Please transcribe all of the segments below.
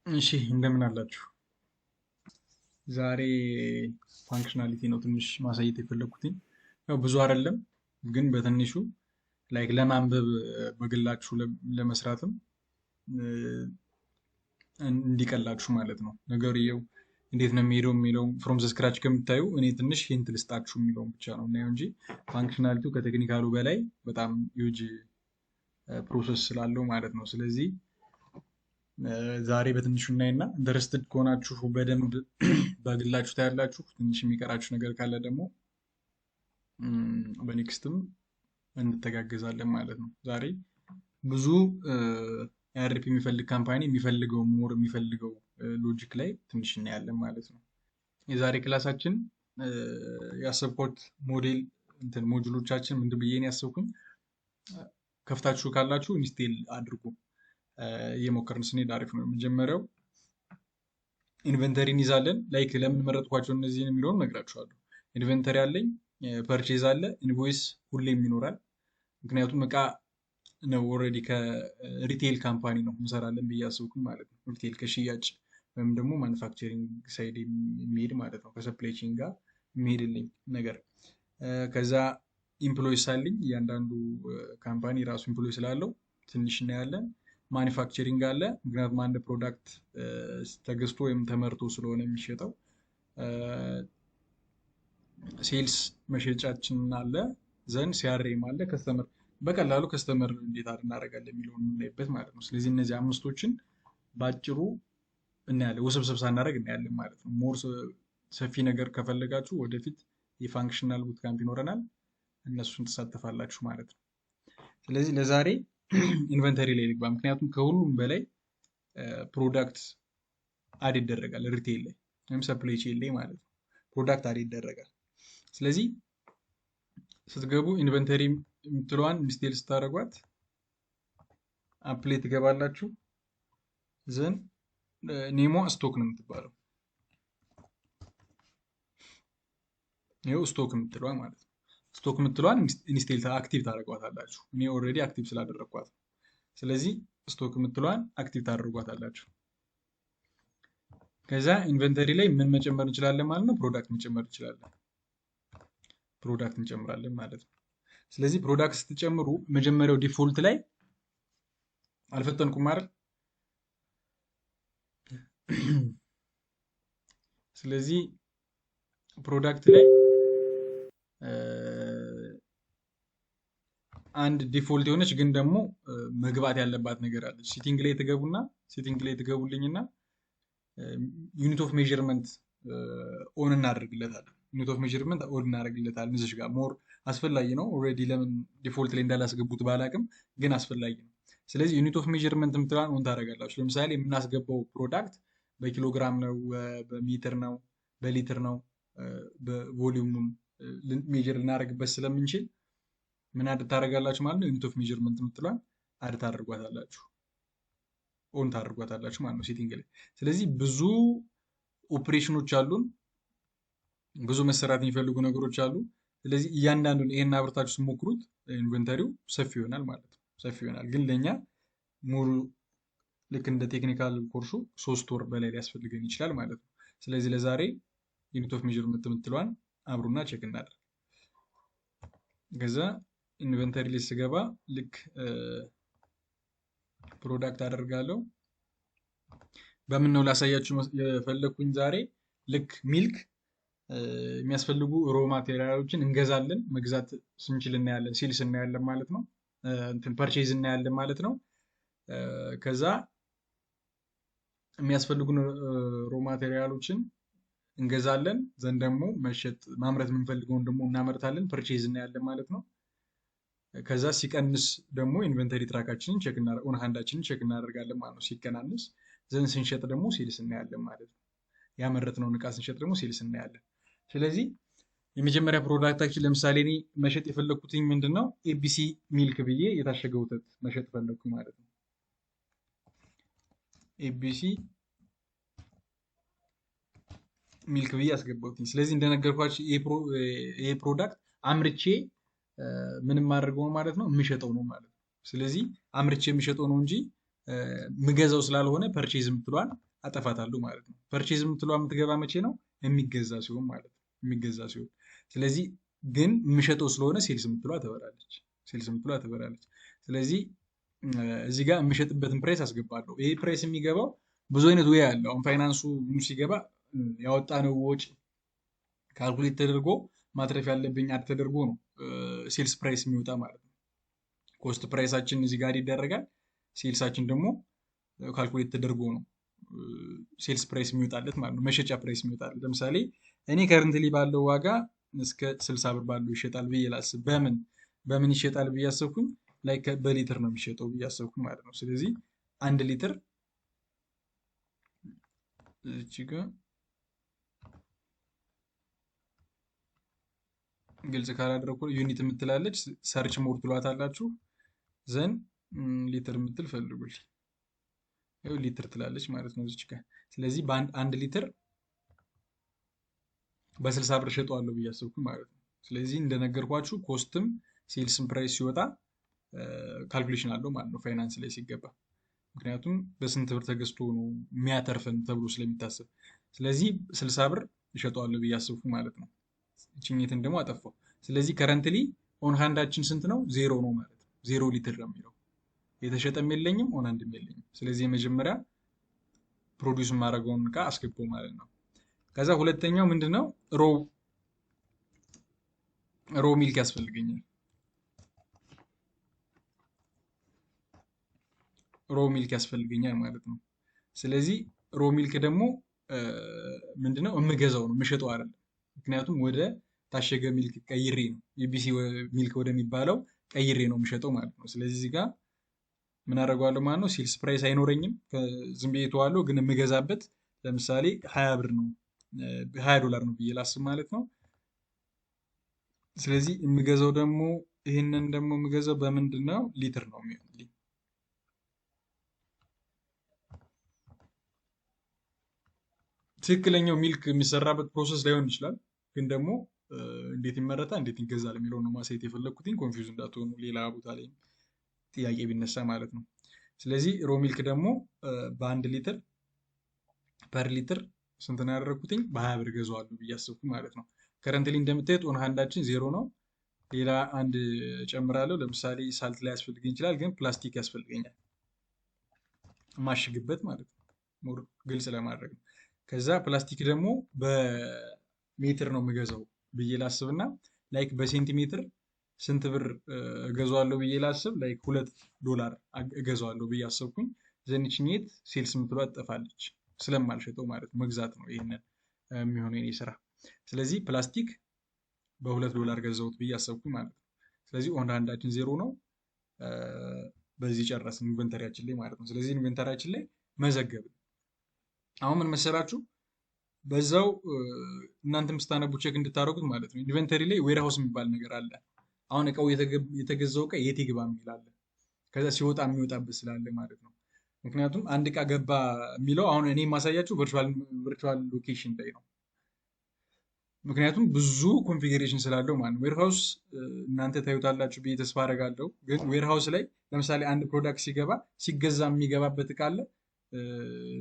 እሺ እንደምን አላችሁ? ዛሬ ፋንክሽናሊቲ ነው ትንሽ ማሳየት የፈለኩትኝ። ያው ብዙ አይደለም ግን በትንሹ ላይክ ለማንበብ በግላችሁ ለመስራትም እ፣ እንዲቀላችሁ ማለት ነው። ነገርየው እንዴት ነው የሚሄደው የሚለው ፍሮም ዘ ስክራች ከምታዩ እኔ ትንሽ ሂንት ልስጣችሁ የሚለውን ብቻ ነው እናየው እንጂ ፋንክሽናሊቲው ከቴክኒካሉ በላይ በጣም ዩጅ ፕሮሰስ ስላለው ማለት ነው። ስለዚህ ዛሬ በትንሹ እናይና ኢንተረስትድ ከሆናችሁ በደንብ በግላችሁ ታያላችሁ። ትንሽ የሚቀራችሁ ነገር ካለ ደግሞ በኔክስትም እንተጋገዛለን ማለት ነው። ዛሬ ብዙ ኤአርፒ የሚፈልግ ካምፓኒ የሚፈልገው ሞር የሚፈልገው ሎጂክ ላይ ትንሽ እናያለን ማለት ነው። የዛሬ ክላሳችን ያሰብኩት ሞዴል እንትን ሞጁሎቻችን ምንድን ብዬ ነው ያሰብኩኝ። ከፍታችሁ ካላችሁ ኢንስቴል አድርጉ። እየሞከርን ስንሄድ አሪፍ ነው። የመጀመሪያው ኢንቨንተሪ እንይዛለን። ላይክ ለምን መረጥኳቸው እነዚህን የሚለውን ነግራችኋለሁ። ኢንቨንተሪ አለኝ፣ ፐርቼዝ አለ፣ ኢንቮይስ ሁሌም ይኖራል። ምክንያቱም እቃ ነው ኦልሬዲ ከሪቴል ካምፓኒ ነው እንሰራለን ብዬ አስብኩኝ ማለት ነው። ሪቴል ከሽያጭ ወይም ደግሞ ማኑፋክቸሪንግ ሳይድ የሚሄድ ማለት ነው፣ ከሰፕላይ ቼን ጋር የሚሄድልኝ ነገር። ከዛ ኢምፕሎይስ አለኝ። እያንዳንዱ ካምፓኒ ራሱ ኢምፕሎይ ስላለው ትንሽ እናያለን። ማኒፋክቸሪንግ አለ። ምክንያቱም አንድ ፕሮዳክት ተገዝቶ ወይም ተመርቶ ስለሆነ የሚሸጠው። ሴልስ መሸጫችን አለ። ዘንድ ሲያሬም አለ። ከስተመር በቀላሉ ከስተመር እንዴት እናደርጋለን የሚለውን የምናይበት ማለት ነው። ስለዚህ እነዚህ አምስቶችን በአጭሩ እናያለን፣ ውስብስብ ሳናደርግ እናያለን ማለት ነው። ሞር ሰፊ ነገር ከፈለጋችሁ ወደፊት የፋንክሽናል ቡትካምፕ ይኖረናል፣ እነሱን ትሳተፋላችሁ ማለት ነው። ስለዚህ ለዛሬ ኢንቨንተሪ ላይ ልግባ። ምክንያቱም ከሁሉም በላይ ፕሮዳክት አድ ይደረጋል ሪቴል ላይ ወይም ሰፕላይ ቼን ላይ ማለት ነው። ፕሮዳክት አድ ይደረጋል። ስለዚህ ስትገቡ ኢንቨንተሪ የምትለዋን ሚስቴል ስታደርጓት አፕላይ ትገባላችሁ። ዘን ኔሟ ስቶክ ነው የምትባለው። ይኸው ስቶክ የምትለዋ ማለት ነው። ስቶክ የምትለዋን ኢንስቴል አክቲቭ ታደርጓታላችሁ። እኔ ኦልሬዲ አክቲቭ ስላደረግኳት፣ ስለዚህ ስቶክ የምትለዋን አክቲቭ ታደርጓታላችሁ። ከዛ ኢንቨንተሪ ላይ ምን መጨመር እንችላለን ማለት ነው? ፕሮዳክት መጨመር እንችላለን። ፕሮዳክት እንጨምራለን ማለት ነው። ስለዚህ ፕሮዳክት ስትጨምሩ መጀመሪያው ዲፎልት ላይ አልፈጠንኩም አይደል? ስለዚህ ፕሮዳክት ላይ አንድ ዲፎልት የሆነች ግን ደግሞ መግባት ያለባት ነገር አለች። ሴቲንግ ላይ ትገቡና ሴቲንግ ላይ ትገቡልኝና ዩኒት ኦፍ ሜዥርመንት ኦን እናደርግለታለን። ዩኒት ኦፍ ሜዥርመንት ኦን እናደርግለታለን። እዚሽ ጋር ሞር አስፈላጊ ነው። ኦልሬዲ ለምን ዲፎልት ላይ እንዳላስገቡት ባላቅም ግን አስፈላጊ ነው። ስለዚህ ዩኒት ኦፍ ሜዥርመንት የምትለዋን ኦን ታደርጋላችሁ። ለምሳሌ የምናስገባው ፕሮዳክት በኪሎግራም ነው፣ በሜትር ነው፣ በሊትር ነው፣ በቮሊዩሙን ሜዥር ልናደርግበት ስለምንችል ምን አድ ታደርጋላችሁ ማለት ነው? ዩኒት ኦፍ ሜዥርመንት የምትለዋን አድ ታደርጓታላችሁ፣ ኦን ታደርጓታላችሁ ማለት ነው ሴቲንግ ላይ። ስለዚህ ብዙ ኦፕሬሽኖች አሉን፣ ብዙ መሰራት የሚፈልጉ ነገሮች አሉ። ስለዚህ እያንዳንዱን ይሄን አብርታችሁ ስሞክሩት ኢንቨንተሪው ሰፊ ይሆናል ማለት ነው። ሰፊ ይሆናል ግን ለእኛ ሙሉ ልክ እንደ ቴክኒካል ኮርሱ 3 ወር በላይ ሊያስፈልገን ይችላል ማለት ነው። ስለዚህ ለዛሬ ዩኒት ኦፍ ሜዥርመንት የምትለዋን አብሩና ቼክ እናደርግ። ከዛ ኢንቨንተሪ ላይ ስገባ ልክ ፕሮዳክት አደርጋለሁ። በምን ነው ላሳያችሁ የፈለግኩኝ ዛሬ ልክ ሚልክ የሚያስፈልጉ ሮ ማቴሪያሎችን እንገዛለን። መግዛት ስንችል እናያለን፣ ሴልስ እናያለን ማለት ነው። እንትን ፐርቼዝ እናያለን ማለት ነው። ከዛ የሚያስፈልጉን ሮ ማቴሪያሎችን እንገዛለን። ዘንድ ደግሞ መሸጥ ማምረት የምንፈልገውን ደግሞ እናመርታለን፣ ፐርቼዝ እናያለን ማለት ነው። ከዛ ሲቀንስ ደግሞ ኢንቨንተሪ ትራካችንን ቼክ ኦን ሃንዳችንን ቼክ እናደርጋለን ማለት ነው። ሲቀናንስ ዘንድ ስንሸጥ ደግሞ ሴልስ እናያለን ማለት ነው። ያመረትነውን እቃ ስንሸጥ ደግሞ ሴልስ እናያለን። ስለዚህ የመጀመሪያ ፕሮዳክታችን ለምሳሌ እኔ መሸጥ የፈለግኩትኝ ምንድን ነው? ኤቢሲ ሚልክ ብዬ የታሸገ ወተት መሸጥ ፈለግኩኝ ማለት ነው። ኤቢሲ ሚልክ ብዬ አስገባሁትኝ። ስለዚህ እንደነገርኳችሁ ይሄ ፕሮዳክት አምርቼ ምንም አድርገው ማለት ነው የሚሸጠው ነው ማለት ነው። ስለዚህ አምርቼ የሚሸጠው ነው እንጂ ምገዛው ስላልሆነ ፐርቼዝ የምትሏን አጠፋታለሁ ማለት ነው። ፐርቼዝ የምትለዋ የምትገባ መቼ ነው? የሚገዛ ሲሆን ማለት ነው። የሚገዛ ሲሆን ስለዚህ ግን የምሸጠው ስለሆነ ሴልስ የምትለዋ ትበራለች። ሴልስ የምትለዋ ትበራለች። ስለዚህ እዚህ ጋር የምሸጥበትን ፕራይስ አስገባለሁ። ይሄ ፕራይስ የሚገባው ብዙ አይነት ወይ አለው። አሁን ፋይናንሱ ሲገባ ያወጣነው ወጪ ካልኩሌት ተደርጎ ማትረፍ ያለብኝ አድ ተደርጎ ነው ሴልስ ፕራይስ የሚወጣ ማለት ነው። ኮስት ፕራይሳችን እዚህ ጋር ይደረጋል። ሴልሳችን ደግሞ ካልኩሌት ተደርጎ ነው ሴልስ ፕራይስ የሚወጣለት ማለት ነው። መሸጫ ፕራይስ የሚወጣለት። ለምሳሌ እኔ ከረንትሊ ባለው ዋጋ እስከ 60 ብር ባለው ይሸጣል ብዬ ላስብ። በምን ይሸጣል ብዬ አሰብኩኝ? ላይ በሊትር ነው የሚሸጠው ብዬ አሰብኩኝ ማለት ነው። ስለዚህ 1 ሊትር እዚህ ጋር ግልጽ ካላደረኩ ዩኒት የምትላለች ሰርች ሞድ ትሏታላችሁ። ዘን ሊትር የምትል ፈልጉልኝ። ይኸው ሊትር ትላለች ማለት ነው እዚች ጋር። ስለዚህ በአንድ ሊትር በ60 ብር ሸጠዋለሁ ብዬ አሰብኩ ማለት ነው። ስለዚህ እንደነገርኳችሁ ኮስትም ሴልስም ፕራይስ ሲወጣ ካልኩሌሽን አለው ማለት ነው ፋይናንስ ላይ ሲገባ። ምክንያቱም በስንት ብር ተገዝቶ ነው የሚያተርፈን ተብሎ ስለሚታሰብ። ስለዚህ 60 ብር እሸጠዋለሁ ብዬ አሰብኩ ማለት ነው። ችኝትን ደግሞ አጠፋው። ስለዚህ ከረንትሊ ኦን ሃንዳችን ስንት ነው? 0 ነው ማለት ነው። 0 ሊትር ነው የሚለው። የተሸጠም የለኝም ኦን ሃንድም የለኝም። ስለዚህ የመጀመሪያ ፕሮዲውስ የማደርገውን እቃ አስገባው ማለት ነው። ከዛ ሁለተኛው ምንድነው? ሮ ሚልክ ያስፈልገኛል። ሮ ሚልክ ያስፈልገኛል ማለት ነው። ስለዚህ ሮ ሚልክ ደግሞ ምንድነው? የምገዛው ነው የምሸጠው አይደለም። ምክንያቱም ወደ ታሸገ ሚልክ ቀይሬ ነው ኢቢሲ ሚልክ ወደሚባለው ቀይሬ ነው የምሸጠው ማለት ነው። ስለዚህ እዚህ ጋር ምን አደርገዋለሁ ማለት ነው? ሴልስ ፕራይስ አይኖረኝም፣ ዝም ብዬ ተዋለሁ። ግን የምገዛበት ለምሳሌ 20 ብር ነው $20 ነው ብዬ ላስብ ማለት ነው። ስለዚህ የምገዛው ደግሞ ይህንን ደግሞ የምገዛው በምንድን ነው? ሊትር ነው የሚሆንልኝ። ትክክለኛው ሚልክ የሚሰራበት ፕሮሰስ ላይሆን ይችላል። ግን ደግሞ እንዴት ይመረታል እንዴት ይገዛል የሚለው ነው ማሳየት የፈለግኩትኝ። ኮንፊውዝ እንዳትሆኑ ሌላ ቦታ ላይ ጥያቄ ቢነሳ ማለት ነው። ስለዚህ ሮ ሚልክ ደግሞ በ1 ሊትር ፐር ሊትር ስንት ነው ያደረግኩትኝ? በ20 ብር ገዛዋለሁ ብዬ አስብኩ ማለት ነው። ከረንትሊ እንደምታዩት ኦን ሃንዳችን 0 ነው። ሌላ አንድ ጨምራለሁ። ለምሳሌ ሳልት ላይ ያስፈልገኝ ይችላል፣ ግን ፕላስቲክ ያስፈልገኛል ማሽግበት ማለት ነው፣ ግልጽ ለማድረግ ነው። ከዛ ፕላስቲክ ደግሞ በሜትር ነው የምገዛው ብዬ ላስብና ላይክ በሴንቲሜትር ስንት ብር እገዛዋለሁ ብዬ ላስብ፣ ላይክ $2 እገዛዋለሁ ብዬ አሰብኩኝ። ዘንችኔት ሴልስ ምትሏ ትጠፋለች ስለማልሸጠው ማለት ነው። መግዛት ነው ይሄንን የሚሆነው የኔ ስራ። ስለዚህ ፕላስቲክ በ$2 ገዛሁት ብዬ አሰብኩኝ ማለት ነው። ስለዚህ ኦን ሃንዳችን 0 ነው። በዚህ ጨረስን ኢንቨንተሪያችን ላይ ማለት ነው። ስለዚህ ኢንቨንተሪያችን ላይ መዘገብን። አሁን ምን መሰላችሁ? በዛው እናንተም ስታነቡ ቼክ እንድታደርጉት ማለት ነው። ኢንቨንተሪ ላይ ዌር ሃውስ የሚባል ነገር አለ። አሁን እቃው የተገዛው እቃ የት ይግባ የሚል አለ። ከዛ ሲወጣ የሚወጣበት ስላለ ማለት ነው። ምክንያቱም አንድ እቃ ገባ የሚለው አሁን እኔ የማሳያችሁ ቨርቹዋል ሎኬሽን ላይ ነው። ምክንያቱም ብዙ ኮንፊግሬሽን ስላለው ማለት ነው። ዌርሃውስ እናንተ ታዩታላችሁ ብዬ ተስፋ አደርጋለሁ። ግን ዌርሃውስ ላይ ለምሳሌ አንድ ፕሮዳክት ሲገዛ የሚገባበት እቃ አለ።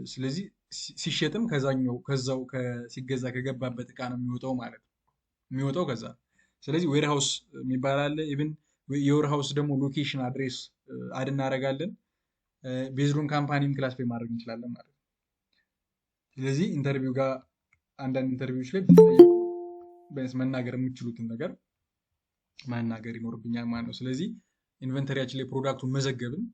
ስለዚህ ሲሸጥም ከዛው ሲገዛ ከገባበት እቃ ነው የሚወጣው ማለት ነው። የሚወጣው ከዛ። ስለዚህ ዌርሃውስ የሚባል አለ። ኢቭን የዌርሃውስ ደግሞ ሎኬሽን አድሬስ አድ እናደርጋለን። ቤዝዶን ካምፓኒም ክላስ ፔይ ማድረግ እንችላለን ማለት ነው። ስለዚህ ኢንተርቪው ጋር አንዳንድ ኢንተርቪዎች ላይ መናገር የምችሉትን ነገር መናገር ይኖርብኛል ማለት ነው። ስለዚህ ኢንቨንተሪያችን ላይ ፕሮዳክቱን መዘገብን።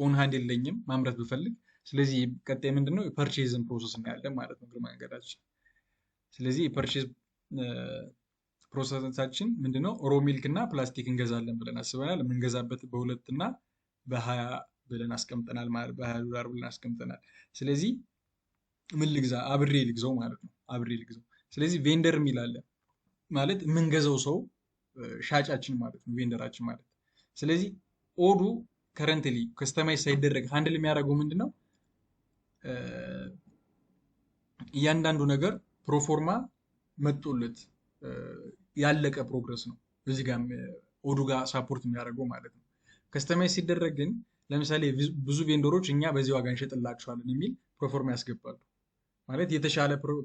ኦን ሃንድ የለኝም ማምረት ብፈልግ። ስለዚህ ቀጣይ ምንድነው? የፐርቼዝን ፕሮሰስ እናያለን ማለት ነው ግርማ መንገዳችን። ስለዚህ የፐርቼዝ ፕሮሰሳችን ምንድነው? ሮ ሚልክ እና ፕላስቲክ እንገዛለን ብለን አስበናል። የምንገዛበት በ2 እና በ20 ብለን አስቀምጠናል ማለት $20 ብለን አስቀምጠናል። ስለዚህ ምን ልግዛ? አብሬ ልግዛው ማለት ነው። አብሬ ልግዛው። ስለዚህ ቬንደር የሚላለ ማለት የምንገዛው ሰው ሻጫችን ማለት ነው፣ ቬንደራችን ማለት። ስለዚህ ኦዱ ከረንትሊ ከስተማይዝ ሳይደረግ ሃንድል የሚያደርገው ምንድነው? እያንዳንዱ ነገር ፕሮፎርማ መጦለት ያለቀ ፕሮግረስ ነው። እዚህ ጋር ኦዱ ጋር ሳፖርት የሚያደርገው ማለት ነው። ከስተማይዝ ሲደረግ ግን ለምሳሌ ብዙ ቬንደሮች እኛ በዚህ ዋጋ እንሸጥላቸዋለን የሚል ፕሮፎርማ ያስገባሉ። ማለት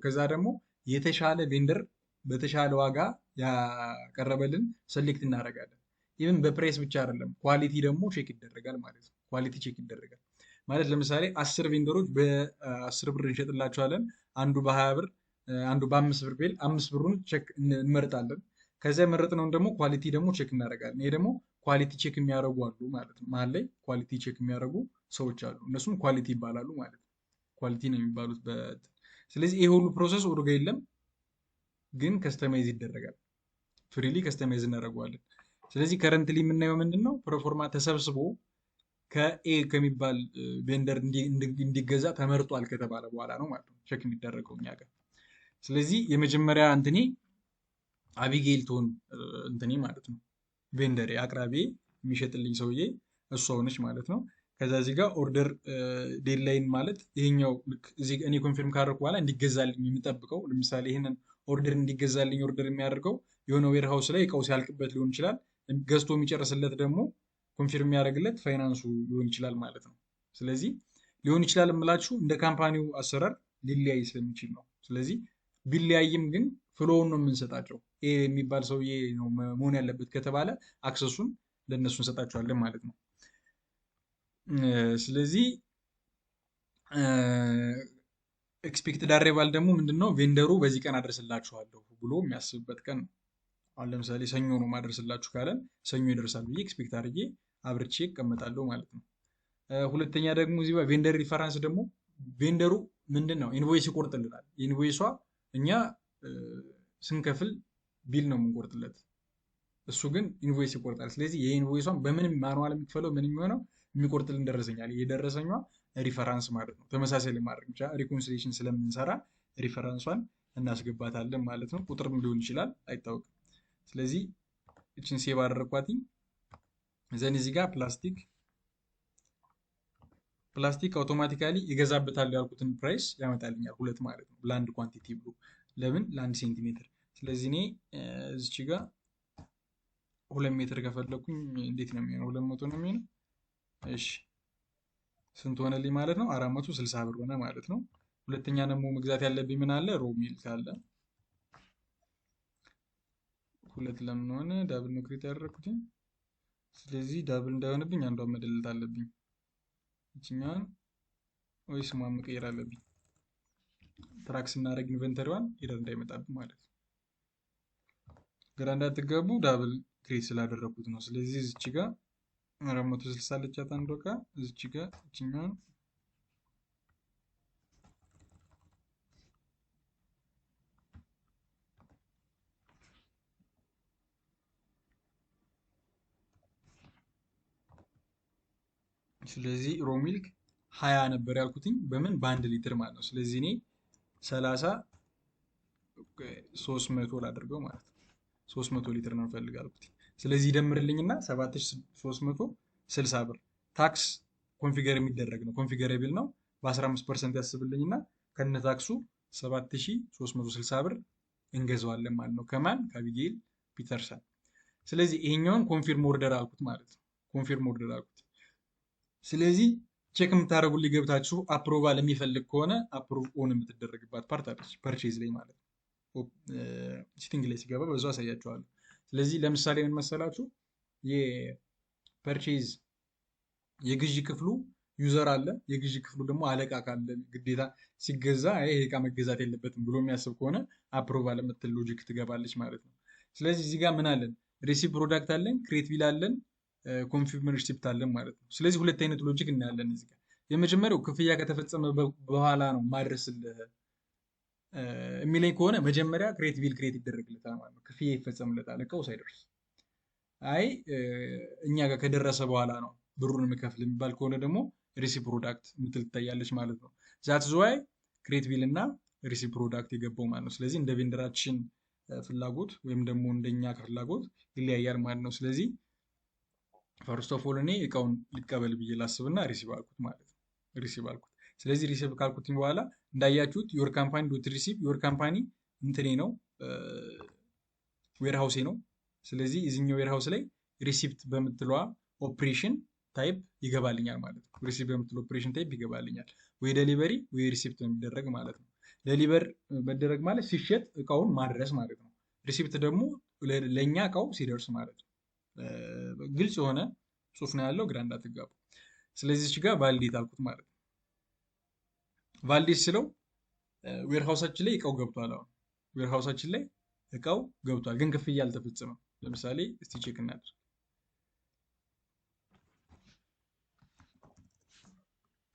ከዛ ደግሞ የተሻለ ቬንደር በተሻለ ዋጋ ያቀረበልን ሰሌክት እናደርጋለን። ኢቭን በፕራይስ ብቻ አይደለም፣ ኳሊቲ ደግሞ ቼክ ይደረጋል ማለት ነው። ኳሊቲ ቼክ ይደረጋል ማለት ለምሳሌ 10 ቬንደሮች በ10 ብር እንሸጥላቸዋለን። አንዱ በ20 ብር፣ አንዱ በ5 ብር ቢል 5 ብሩን ቼክ እንመርጣለን። ከዚያ የመረጥነውን ደግሞ ኳሊቲ ደግሞ ቼክ እናደርጋለን። ይሄ ደግሞ ኳሊቲ ቼክ የሚያደርጉ አሉ ማለት ነው። መሀል ላይ ኳሊቲ ቼክ የሚያደርጉ ሰዎች አሉ። እነሱም ኳሊቲ ይባላሉ ማለት ነው። ኳሊቲ ነው የሚባሉት። ስለዚህ ይሄ ሁሉ ፕሮሰስ ኦርጋ የለም፣ ግን ከስተማይዝ ይደረጋል። ፍሪሊ ከስተማይዝ እናደርገዋለን። ስለዚህ ከረንትሊ የምናየው ምንድን ነው? ፕሮፎርማ ተሰብስቦ ከኤ ከሚባል ቬንደር እንዲገዛ ተመርጧል ከተባለ በኋላ ነው ማለት ነው ቼክ የሚደረገው እኛ ጋር። ስለዚህ የመጀመሪያ እንትኔ አቢጌል ትሆን እንትኔ ማለት ነው። ቬንደር አቅራቢ የሚሸጥልኝ ሰውዬ እሷ ሆነች ማለት ነው። ከዛ እዚህ ጋር ኦርደር ዴድላይን ማለት ይሄኛው ልክ እዚህ እኔ ኮንፊርም ካደረኩ በኋላ እንዲገዛልኝ የሚጠብቀው፣ ለምሳሌ ይህንን ኦርደር እንዲገዛልኝ ኦርደር የሚያደርገው የሆነ ዌርሃውስ ላይ እቃው ሲያልቅበት ሊሆን ይችላል። ገዝቶ የሚጨርስለት ደግሞ ኮንፊርም የሚያደርግለት ፋይናንሱ ሊሆን ይችላል ማለት ነው። ስለዚህ ሊሆን ይችላል የምላችሁ እንደ ካምፓኒው አሰራር ሊለያይ ስለሚችል ነው። ስለዚህ ቢለያይም ግን ፍሎውን ነው የምንሰጣቸው። ኤ የሚባል ሰውዬ ነው መሆን ያለበት ከተባለ አክሰሱን ለእነሱ እንሰጣቸዋለን ማለት ነው። ስለዚህ ኤክስፔክትድ አሬቫል ደግሞ ምንድነው? ቬንደሩ በዚህ ቀን አደርስላችኋለሁ ብሎ የሚያስብበት ቀን ነው። አሁን ለምሳሌ ሰኞ ነው ማደርስላችሁ ካለን ሰኞ ይደርሳል ብዬ ኤክስፔክት አድርጌ አብርቼ እቀመጣለሁ ማለት ነው። ሁለተኛ ደግሞ እዚህ ቬንደር ሪፈራንስ ደግሞ ቬንደሩ ምንድን ነው ኢንቮይስ ይቆርጥልናል። ኢንቮይሷ እኛ ስንከፍል ቢል ነው የምንቆርጥለት፣ እሱ ግን ኢንቮይስ ይቆርጣል። ስለዚህ የኢንቮይሷን በምንም ማኑዋል የሚክፈለው ምን የሚሆነው የሚቆርጥልን ደረሰኛል። የደረሰኛ ሪፈራንስ ማለት ነው። ተመሳሳይ ለማድረግ ብቻ ሪኮንሲሌሽን ስለምንሰራ ሪፈራንሷን እናስገባታለን ማለት ነው። ቁጥርም ሊሆን ይችላል አይታወቅም። ስለዚህ እችን ሴቭ አደረኳትኝ። ዘን እዚህ ጋር ፕላስቲክ አውቶማቲካሊ ይገዛበታል ያልኩትን ፕራይስ ያመጣልኛል፣ 2 ማለት ነው ለአንድ ኳንቲቲ ብሎ። ለምን? ለ1 ሴንቲሜትር። ስለዚህ እኔ እዚች ጋር 2 ሜትር ከፈለኩኝ እንዴት ነው የሚሆነው? 200 ነው የሚሆነው። እሺ ስንት ሆነልኝ ማለት ነው? 460 ብር ሆነ ማለት ነው። ሁለተኛ ደግሞ መግዛት ያለብኝ ምን አለ? ሮ ሚልክ አለ። 2 ለምን ሆነ? ዳብል ነው ክሬት ያደረኩት። ስለዚህ ዳብል እንዳይሆንብኝ አንዷን መደለት አለብኝ። እችኛዋን ወይ ስሟን መቀየር አለብኝ። ትራክ ስናደርግ ኢንቨንተሪዋን ኤረር እንዳይመጣብኝ ማለት ነው። ግራ እንዳትገቡ ዳብል ክሬት ስላደረኩት ነው። ስለዚህ እዚች ጋር 460 አለቻት አንዷ ዕቃ፣ እዚች ጋር እችኛዋን ስለዚህ ሮ ሚልክ 20 ነበር ያልኩትኝ በምን በ1 ሊትር ማለት ነው። ስለዚህ እኔ 300 ላደርገው ማለት ነው። 300 ሊትር ነው ፈልግ አልኩት። ስለዚህ ይደምርልኝና 7360 ብር ታክስ ኮንፊገር የሚደረግ ነው። ኮንፊገረብል ነው። በ15% ያስብልኝና ከነ ታክሱ 7360 ብር እንገዛዋለን ማለት ነው። ከማን? ከአቢጌል ፒተርሰን። ስለዚህ ይሄኛውን ኮንፊርም ኦርደር አልኩት ማለት ነው። ኮንፊርም ኦርደር አልኩት። ስለዚህ ቼክ የምታደርጉልኝ ገብታችሁ አፕሮቫል የሚፈልግ ከሆነ አፕሮቭ ኦን የምትደረግባት ፓርት አለች ፐርቼዝ ላይ ማለት ነው። ሲቲንግ ላይ ሲገባ በዛ አሳያችኋለሁ። ስለዚህ ለምሳሌ ምን መሰላችሁ? የፐርቼዝ የግዢ ክፍሉ ዩዘር አለ። የግዢ ክፍሉ ደግሞ አለቃ ካለ ግዴታ ሲገዛ ይሄ እቃ መገዛት የለበትም ብሎ የሚያስብ ከሆነ አፕሮቫል የምትል ሎጂክ ትገባለች ማለት ነው። ስለዚህ እዚህ ጋር ምን አለን? ሪሲቭ ፕሮዳክት አለን፣ ክሬት ቢል አለን፣ ኮንፊርም ሪሲፕት አለን ማለት ነው። ስለዚህ 2 አይነት ሎጂክ እናያለን እዚህ ጋር። የመጀመሪያው ክፍያ ከተፈጸመ በኋላ ነው ማድረስልህ የሚለኝ ከሆነ መጀመሪያ ክሬት ቢል ክሬት ይደረግለታል ማለት ነው። ክፍያ ይፈጸምለታል እቃው ሳይደርስ። አይ እኛ ጋር ከደረሰ በኋላ ነው ብሩን የምከፍል የሚባል ከሆነ ደግሞ ሪሲቭ ፕሮዳክት ምትል ትታያለች ማለት ነው። ዛት ዝዋይ ክሬት ቢል እና ሪሲቭ ፕሮዳክት የገባው ማለት ነው። ስለዚህ እንደ ቬንደራችን ፍላጎት ወይም ደግሞ እንደኛ ፍላጎት ይለያያል ማለት ነው። ስለዚህ ፈርስት ኦፍ ኦል እኔ እቃውን ሊቀበል ብዬ ላስብና ሪሲቭ አልኩት ማለት ነው። ሪሲቭ አልኩት። ስለዚህ ሪሲቭ ካልኩትኝ በኋላ እንዳያችሁት ዮር ካምፓኒ ዶት ሪሲቭ ዮር ካምፓኒ እንትኔ ነው ዌርሃውሴ ነው። ስለዚህ እዚህኛው ዌርሃውስ ላይ ሪሲፕት በምትለዋ ኦፕሬሽን ታይፕ ይገባልኛል ማለት ነው። ሪሲቭ በምትለው ኦፕሬሽን ታይፕ ይገባልኛል። ወይ ደሊቨሪ ወይ ሪሲፕት የሚደረግ ማለት ነው። ደሊቨር መደረግ ማለት ሲሸጥ እቃውን ማድረስ ማለት ነው። ሪሲፕት ደግሞ ለእኛ እቃው ሲደርስ ማለት ነው። ግልጽ የሆነ ጽሁፍ ነው ያለው፣ ግራ እንዳትጋቡ። ስለዚህ እዚህ ጋር ቫሊዴት አልኩት ማለት ነው። ቫሊዴት ስለው ዌርሃውሳችን ላይ እቃው ገብቷል። አሁን ዌርሃውሳችን ላይ እቃው ገብቷል፣ ግን ክፍያ አልተፈጸመም። ለምሳሌ እስቲ ቼክ እናድርግ።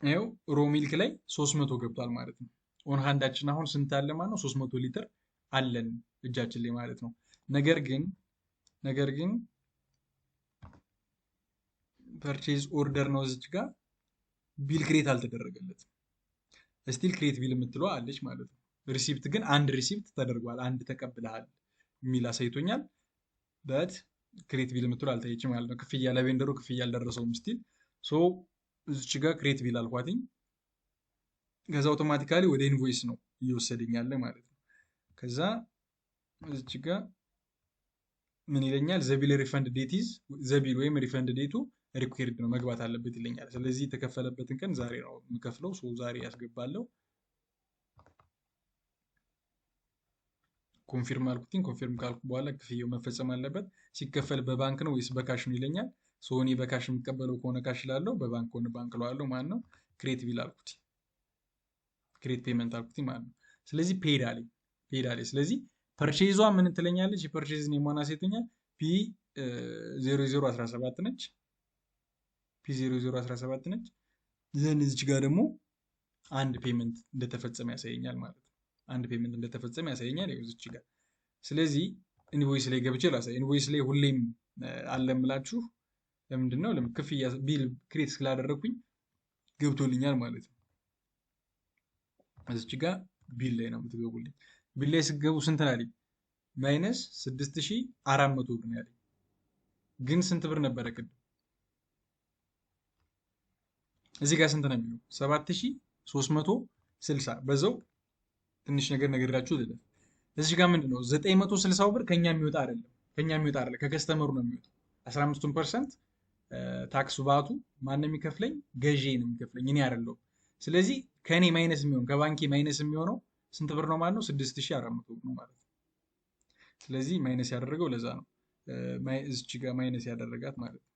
ይኸው ሮ ሚልክ ላይ 300 ገብቷል ማለት ነው። ኦን ሃንዳችን አሁን ስንት አለ ማለት ነው? 300 ሊትር አለን እጃችን ላይ ማለት ነው። ነገር ግን ፐርቼዝ ኦርደር ነው እዚች ጋር ቢል ክሬት አልተደረገለትም። ስቲል ክሬት ቢል የምትለው አለች ማለት ነው። ሪሲፕት ግን አንድ ሪሲፕት ተደርጓል፣ አንድ ተቀብለሃል የሚል አሳይቶኛል። በት ክሬት ቢል የምትለው አልታየችም ማለት ነው። ክፍያ ለቬንደሩ ክፍያ አልደረሰውም ስቲል። ሶ እዚች ጋር ክሬት ቢል አልኳትኝ። ከዛ አውቶማቲካሊ ወደ ኢንቮይስ ነው እየወሰደኝ ያለ ማለት ነው። ከዛ እዚች ጋር ምን ይለኛል? ዘቢል ሪፈንድ ዴቲዝ ዘቢል ወይም ሪፈንድ ዴቱ ሪኩዌርድ ነው መግባት አለበት ይለኛል። ስለዚህ የተከፈለበትን ቀን ዛሬ ነው የምከፍለው። ዛሬ ያስገባለሁ። ኮንፊርም አልኩትኝ። ኮንፊርም ካልኩ በኋላ ክፍያው መፈጸም አለበት። ሲከፈል በባንክ ነው ወይስ በካሽ ነው ይለኛል። እኔ በካሽ የሚቀበለው ከሆነ ካሽ ላለው፣ በባንክ ከሆነ ባንክ ለዋለው ማለት ነው። ክሬት ቢል አልኩት፣ ክሬት ፔመንት አልኩትኝ ማለት ነው። ስለዚህ ፔድ አለኝ። ስለዚህ ፐርቼዟ ምን ትለኛለች? የፐርቼዝ ኔሟን አሳይቶኛል። P0017 ነች። P0017 ነች። ዘን እዚች ጋር ደግሞ አንድ ፔመንት እንደተፈጸመ ያሳየኛል ማለት ነው። አንድ ፔመንት እንደተፈጸመ ያሳየኛል እዚች ጋር። ስለዚህ ኢንቮይስ ላይ ገብቼ ላሳይ። ኢንቮይስ ላይ ሁሌም አለ የምላችሁ ለምንድን ነው? ክፍያ ቢል ክሬት ስላደረግኩኝ ገብቶልኛል ማለት ነው። እዚች ጋር ቢል ላይ ነው የምትገቡልኝ። ቢል ላይ ስገቡ ስንት ናለኝ? ማይነስ 6400 ብር ነው ያለኝ። ግን ስንት ብር ነበረ ቅድም? እዚህ ጋር ስንት ነው የሚለው? 7360። በዛው ትንሽ ነገር ነግራችሁ ልለፍ። እዚህ ጋር ምንድን ነው 960 ብር ከኛ የሚወጣ አይደለም፣ ከከስተመሩ ነው የሚወጣው። 15% ታክስ ባቱ ማን ነው የሚከፍለኝ? ገዢ ነው የሚከፍለኝ፣ እኔ አይደለሁም። ስለዚህ ከእኔ ማይነስ የሚሆን ከባንኪ ማይነስ የሚሆነው ስንት ብር ነው ማለት ነው? 6400 ብር ነው ማለት ነው። ስለዚህ ማይነስ ያደረገው ለዛ ነው እዚች ጋር ማይነስ ያደረጋት ማለት ነው።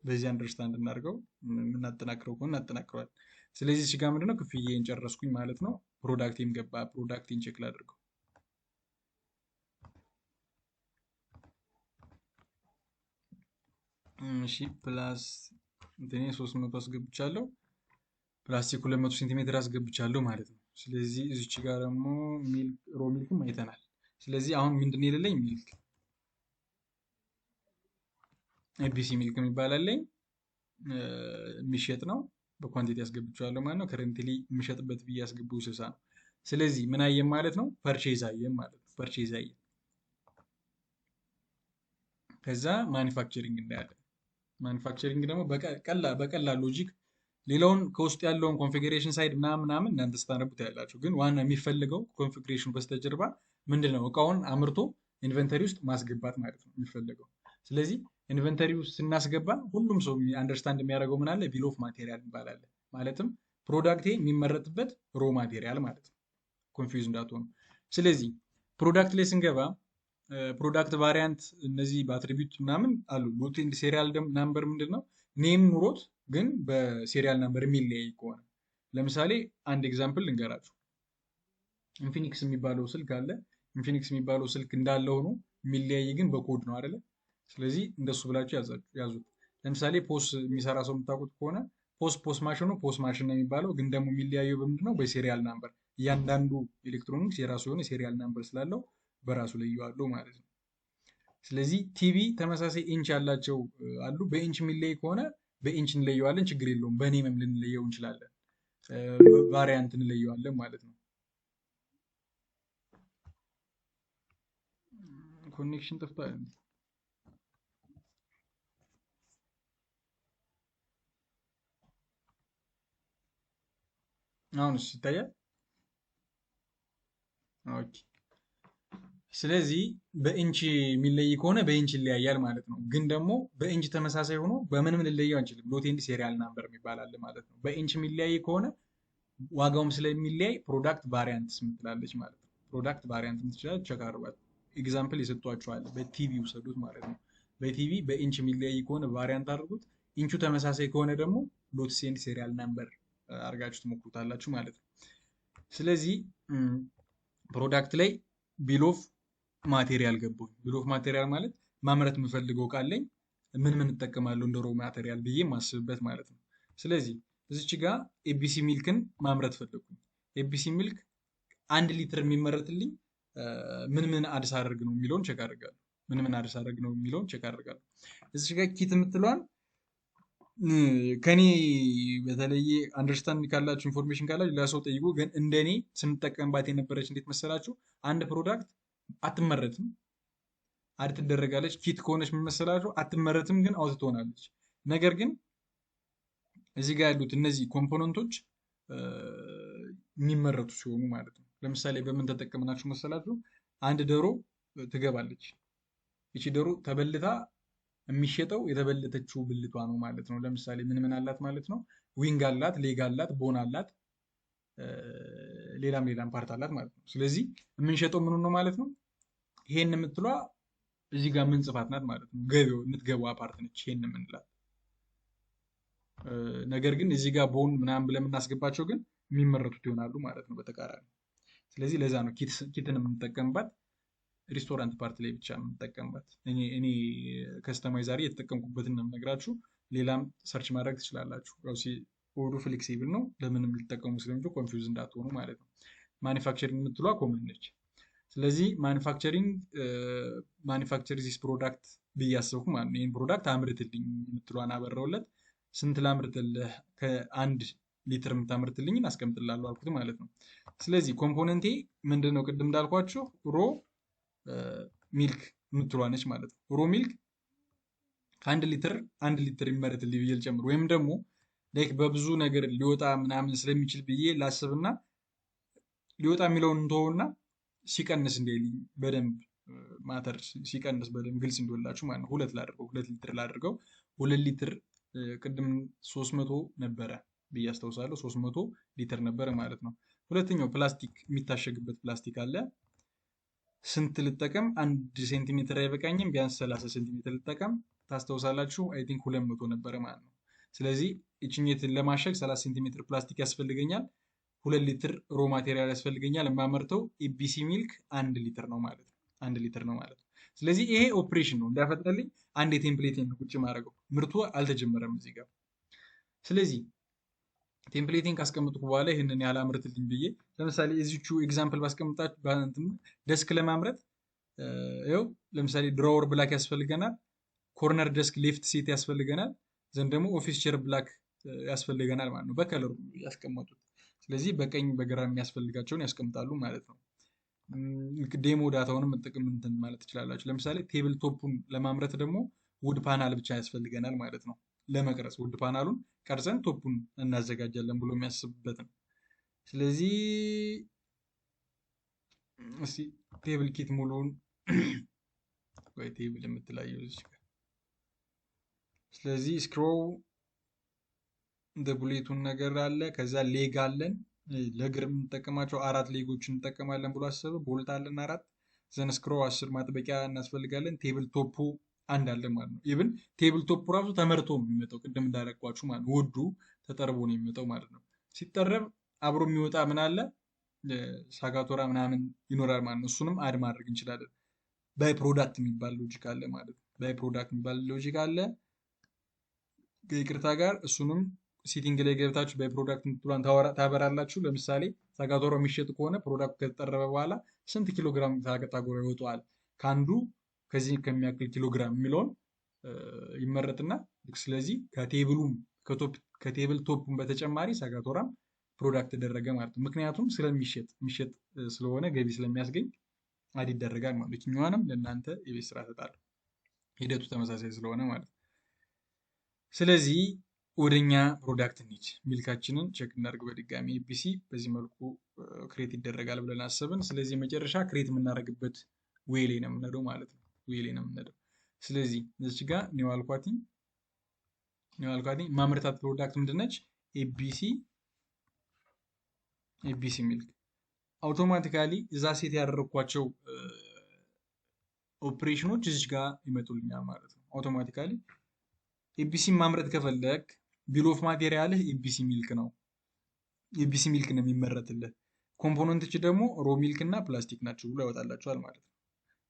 በዚህ አንደርስታንድ እናድርገው። የምናጠናክረው ከሆነ እናጠናክረዋል። ስለዚህ እዚህ ጋር ምንድነው ክፍያዬን ጨረስኩኝ ማለት ነው። ፕሮዳክቴም ገባ። ፕሮዳክቴን ቼክ ላድርገው። እሺ ፕላስ እንትኔ 300 አስገብቻለሁ። ፕላስቲክ 200 ሴንቲሜትር አስገብቻለሁ ማለት ነው። ስለዚህ እዚች ጋር ደግሞ ሮ ሚልክም አይተናል። ስለዚህ አሁን ምንድን ነው የሌለኝ? ሚልክ ኤቢሲ ሚልክ የሚባል አለኝ፣ የሚሸጥ ነው። በኳንቲቲ ያስገብቻለሁ ማለት ነው። ከረንትሊ የሚሸጥበት ብዬ ያስገባው 60 ነው። ስለዚህ ምን አየን ማለት ነው? ፐርቼዝ አየን ማለት ነው። ፐርቼዝ አየን። ከዛ ማኒፋክቸሪንግ እናያለን። ማኒፋክቸሪንግ ደግሞ በቀላል ሎጂክ ሌላውን ከውስጥ ያለውን ኮንፊግሬሽን ሳይድ ምናምን እናንተ ስታነቡት ያላችሁ፣ ግን ዋና የሚፈልገው ኮንፊግሬሽኑ በስተጀርባ ምንድን ነው? እቃውን አምርቶ ኢንቨንተሪ ውስጥ ማስገባት ማለት ነው የሚፈለገው። ስለዚህ ኢንቨንተሪ ውስጥ ስናስገባ ሁሉም ሰው አንደርስታንድ የሚያደርገው ምን አለ? ቢል ኦፍ ማቴሪያል ይባላል። ማለትም ፕሮዳክቴ የሚመረትበት ሮ ማቴሪያል ማለት ነው። ኮንፊውዝ እንዳትሆኑ። ስለዚህ ፕሮዳክት ላይ ስንገባ ፕሮዳክት ቫሪያንት እነዚህ በአትሪቢዩት ምናምን አሉ። ሎት ኤንድ ሴሪያል ናምበር ምንድን ነው? ኔም ኑሮት ግን በሴሪያል ናምበር የሚለያይ ከሆነ ለምሳሌ አንድ ኤግዛምፕል ልንገራችሁ። ኢንፊኒክስ የሚባለው ስልክ አለ። ኢንፊኒክስ የሚባለው ስልክ እንዳለ ሆኖ የሚለያይ ግን በኮድ ነው አይደለ? ስለዚህ እንደሱ ብላችሁ ያዙት። ለምሳሌ ፖስ የሚሰራ ሰው የምታውቁት ከሆነ ፖስ ማሽኑ ፖስ ማሽን ነው የሚባለው፣ ግን ደግሞ የሚለያየው በምንድን ነው? በሴሪያል ናምበር። እያንዳንዱ ኤሌክትሮኒክስ የራሱ የሆነ ሴሪያል ናምበር ስላለው በራሱ ለየዋለው ማለት ነው። ስለዚህ ቲቪ ተመሳሳይ ኢንች ያላቸው አሉ። በኢንች የሚለይ ከሆነ በኢንች እንለየዋለን፣ ችግር የለውም። በኔምም ልንለየው እንችላለን፣ ቫሪያንት እንለየዋለን ማለት ነው። ኮኔክሽን ጠፍቷል። አሁንስ ይታያል? ኦኬ። ስለዚህ በኢንች የሚለይ ከሆነ በኢንች ይለያያል ማለት ነው። ግን ደግሞ በኢንች ተመሳሳይ ሆኖ በምንም ልለየው አንችልም። ሎት ኤንድ ሴሪያል ናምበር የሚባላል ማለት ነው። በኢንች የሚለያይ ከሆነ ዋጋውም ስለሚለያይ ፕሮዳክት ቫሪያንትስ ምትላለች ማለት ነው። ፕሮዳክት ቫሪያንት ምትችላል ቸክ አድርጓት። ኤግዛምፕል የሰጧችኋል። በቲቪ ውሰዱት ማለት ነው። በቲቪ በኢንች የሚለያይ ከሆነ ቫሪያንት አድርጉት። ኢንቹ ተመሳሳይ ከሆነ ደግሞ ሎትስ ኤንድ ሴሪያል ናምበር አድርጋችሁ ትሞክሩታላችሁ ማለት ነው። ስለዚህ ፕሮዳክት ላይ ቢል ኦፍ ማቴሪያል ገባሁ። ቢል ኦፍ ማቴሪያል ማለት ማምረት የምፈልገው ካለኝ ምን ምን እጠቀማለሁ እንደ ሮ ማቴሪያል ብዬ ማስብበት ማለት ነው። ስለዚህ እዚች ጋር ኤቢሲ ሚልክን ማምረት ፈለግኩኝ። ኤቢሲ ሚልክ 1 ሊትር የሚመረትልኝ ምን ምን አዲስ አደርግ ነው የሚለውን ቸክ አደርጋለሁ። ምን ምን አዲስ አደርግ ነው የሚለውን ቸክ አደርጋለሁ። እዚች ጋር ኪት የምትለዋን ከኔ በተለየ አንደርስታንድ ካላችሁ ኢንፎርሜሽን ካላችሁ ለሰው ጠይቁ። ግን እንደኔ ስንጠቀምባት የነበረች እንዴት መሰላችሁ? አንድ ፕሮዳክት አትመረትም፣ አድ ትደረጋለች። ኪት ከሆነች ምን መሰላችሁ? አትመረትም፣ ግን አውት ትሆናለች። ነገር ግን እዚህ ጋር ያሉት እነዚህ ኮምፖነንቶች የሚመረቱ ሲሆኑ ማለት ነው። ለምሳሌ በምን ተጠቀምናችሁ መሰላችሁ? አንድ ዶሮ ትገባለች። ይቺ ዶሮ ተበልታ የሚሸጠው የተበለተችው ብልቷ ነው ማለት ነው። ለምሳሌ ምን ምን አላት ማለት ነው? ዊንግ አላት፣ ሌግ አላት፣ ቦን አላት፣ ሌላም ሌላም ፓርት አላት ማለት ነው። ስለዚህ የምንሸጠው ምኑን ነው ማለት ነው? ይሄን የምትሏ እዚህ ጋር ምን ጽፋት ናት ማለት ነው። ገቢው የምትገባው ፓርት ነች ይሄን የምንላት። ነገር ግን እዚህ ጋር ቦን ምናምን ብለን የምናስገባቸው ግን የሚመረቱት ይሆናሉ ማለት ነው በተቃራኒ። ስለዚህ ለዛ ነው ኪትን የምንጠቀምባት ሪስቶራንት ፓርት ላይ ብቻ የምንጠቀምባት። እኔ ከስተማይዝ አድርጌ የተጠቀምኩበትን ነው የምነግራችሁ። ሌላም ሰርች ማድረግ ትችላላችሁ። ኮዱ ፍሌክሲብል ነው፣ ለምንም ሊጠቀሙ ስለሚችሉ ኮንፊውዝ እንዳትሆኑ ማለት ነው። ማኒፋክቸሪንግ የምትሏ ኮመን ነች። ስለዚህ ማኒፋክቸር ዚስ ፕሮዳክት ብዬ አሰብኩ ማለት ነው። ይህን ፕሮዳክት አምርትልኝ የምትሏን አበረውለት። ስንት ላምርትልህ? ከ1 ሊትር የምታመርትልኝን አስቀምጥላለሁ አልኩት ማለት ነው። ስለዚህ ኮምፖነንቴ ምንድን ነው? ቅድም እንዳልኳችሁ ሮ ሚልክ የምትሏ ነች ማለት ነው። ሮ ሚልክ ከ1 ሊትር 1 ሊትር ይመረትልኝ ብዬ ልጨምር፣ ወይም ደግሞ ላይክ በብዙ ነገር ሊወጣ ምናምን ስለሚችል ብዬ ላስብና ሊወጣ የሚለውን እንተውና ሲቀንስ እንደልኝ በደንብ ማተር ሲቀንስ በደንብ ግልጽ እንዲወላችሁ ማለት ነው። 2 ሊትር ላድርገው። 2 ሊትር ቅድም 300 ነበረ ብዬ አስታውሳለሁ። 300 ሊትር ነበረ ማለት ነው። ሁለተኛው ፕላስቲክ የሚታሸግበት ፕላስቲክ አለ። ስንት ልጠቀም? 1 ሴንቲሜትር አይበቃኝም፣ ቢያንስ 30 ሴንቲሜትር ልጠቀም። ታስታውሳላችሁ? አይ ቲንክ 200 ነበረ ማለት ነው። ስለዚህ እችኘትን ለማሸግ 30 ሴንቲሜትር ፕላስቲክ ያስፈልገኛል። 2 ሊትር ሮ ማቴሪያል ያስፈልገኛል። የማመርተው ኤቢሲ ሚልክ 1 ሊትር ነው ማለት ነው። 1 ሊትር ነው ማለት ነው። ስለዚህ ይሄ ኦፕሬሽን ነው። እንዳፈጠልኝ አንድ የቴምፕሌት ቁጭ ማድረግው፣ ምርቱ አልተጀመረም እዚህ ጋር። ስለዚህ ቴምፕሌቲንግ ካስቀምጥኩ በኋላ ይህንን ያህል አምርትልኝ ብዬ ለምሳሌ እዚቹ ኤግዛምፕል ባስቀምጣችሁ ደስክ ለማምረት ይኸው ለምሳሌ ድሮወር ብላክ ያስፈልገናል፣ ኮርነር ደስክ ሌፍት ሴት ያስፈልገናል፣ ዘንድ ደግሞ ኦፊስ ቼር ብላክ ያስፈልገናል ማለት ነው። በከለሩ ያስቀመጡት። ስለዚህ በቀኝ በግራ የሚያስፈልጋቸውን ያስቀምጣሉ ማለት ነው። ዴሞ ዳታውንም መጠቀም እንትን ማለት ትችላላችሁ። ለምሳሌ ቴብል ቶፑን ለማምረት ደግሞ ውድ ፓናል ብቻ ያስፈልገናል ማለት ነው። ለመቅረጽ ውድ ፓናሉን ቀርጸን ቶፑን እናዘጋጃለን ብሎ የሚያስብበት ነው። ስለዚህ እስቲ ቴብል ኪት ሙሉውን ወይ ቴብል የምትላየው እዚህ ጋር። ስለዚህ ስክሮው እንደ ቡሌቱን ነገር አለ። ከዛ ሌግ አለን። ለእግር የምንጠቀማቸው 4 ሌጎችን እንጠቀማለን ብሎ አሰበ። ቦልት አለን 4። ዘን ስክሮው 10 ማጥበቂያ እናስፈልጋለን። ቴብል ቶፑ አንድ አለ ማለት ነው። ኢቭን ቴብል ቶፑ ራሱ ተመርቶ ነው የሚመጣው፣ ቅድም እንዳረኳችሁ ማለት ነው። ውዱ ተጠርቦ ነው የሚመጣው ማለት ነው። ሲጠረብ አብሮ የሚወጣ ምን አለ ሳጋቶራ ምናምን ይኖራል ማለት ነው። እሱንም አድ ማድረግ እንችላለን። ባይ ፕሮዳክት የሚባል ሎጂክ አለ ማለት ነው። ባይ ፕሮዳክት የሚባል ሎጂክ አለ ከይቅርታ ጋር። እሱንም ሲቲንግ ላይ ገብታችሁ ባይ ፕሮዳክት የምትሏን ታበራላችሁ። ለምሳሌ ሳጋቶራ የሚሸጥ ከሆነ ፕሮዳክቱ ከተጠረበ በኋላ ስንት ኪሎ ግራም ሳጋቶራ ይወጣዋል ከአንዱ ከዚህ ከሚያክል ኪሎ ግራም የሚለውን ይመረጥና ስለዚህ ከቴብል ቶፑን በተጨማሪ ሳጋቶራም ፕሮዳክት ተደረገ ማለት ነው። ምክንያቱም ስለሚሸጥ ስለሆነ ገቢ ስለሚያስገኝ አድ ይደረጋል ማለት ነው። የትኛዋንም ለእናንተ የቤት ስራ እሰጣለሁ፣ ሂደቱ ተመሳሳይ ስለሆነ ማለት ነው። ስለዚህ ወደኛ ፕሮዳክት እንሂድ። ሚልካችንን ቼክ እናድርግ በድጋሚ። ኤቢሲ በዚህ መልኩ ክሬት ይደረጋል ብለን አሰብን። ስለዚህ መጨረሻ ክሬት የምናደርግበት ዌይ ላይ ነው የምንሄደው ማለት ነው። ዌይ ላይ ነው የምንሄደው። ስለዚህ እዚች ጋር ኒው አልኳትኝ ማምረታት ፕሮዳክት ምንድነች? ኤቢሲ ሚልክ። አውቶማቲካሊ እዛ ሴት ያደረግኳቸው ኦፕሬሽኖች እዚች ጋር ይመጡልኛል ማለት ነው። አውቶማቲካሊ ኤቢሲ ማምረት ከፈለግ ቢል ኦፍ ማቴሪያልህ ኤቢሲ ሚልክ ነው። ኤቢሲ ሚልክ ነው የሚመረትልህ። ኮምፖነንቶች ደግሞ ሮ ሚልክ እና ፕላስቲክ ናቸው ብሎ ያወጣላችኋል ማለት ነው።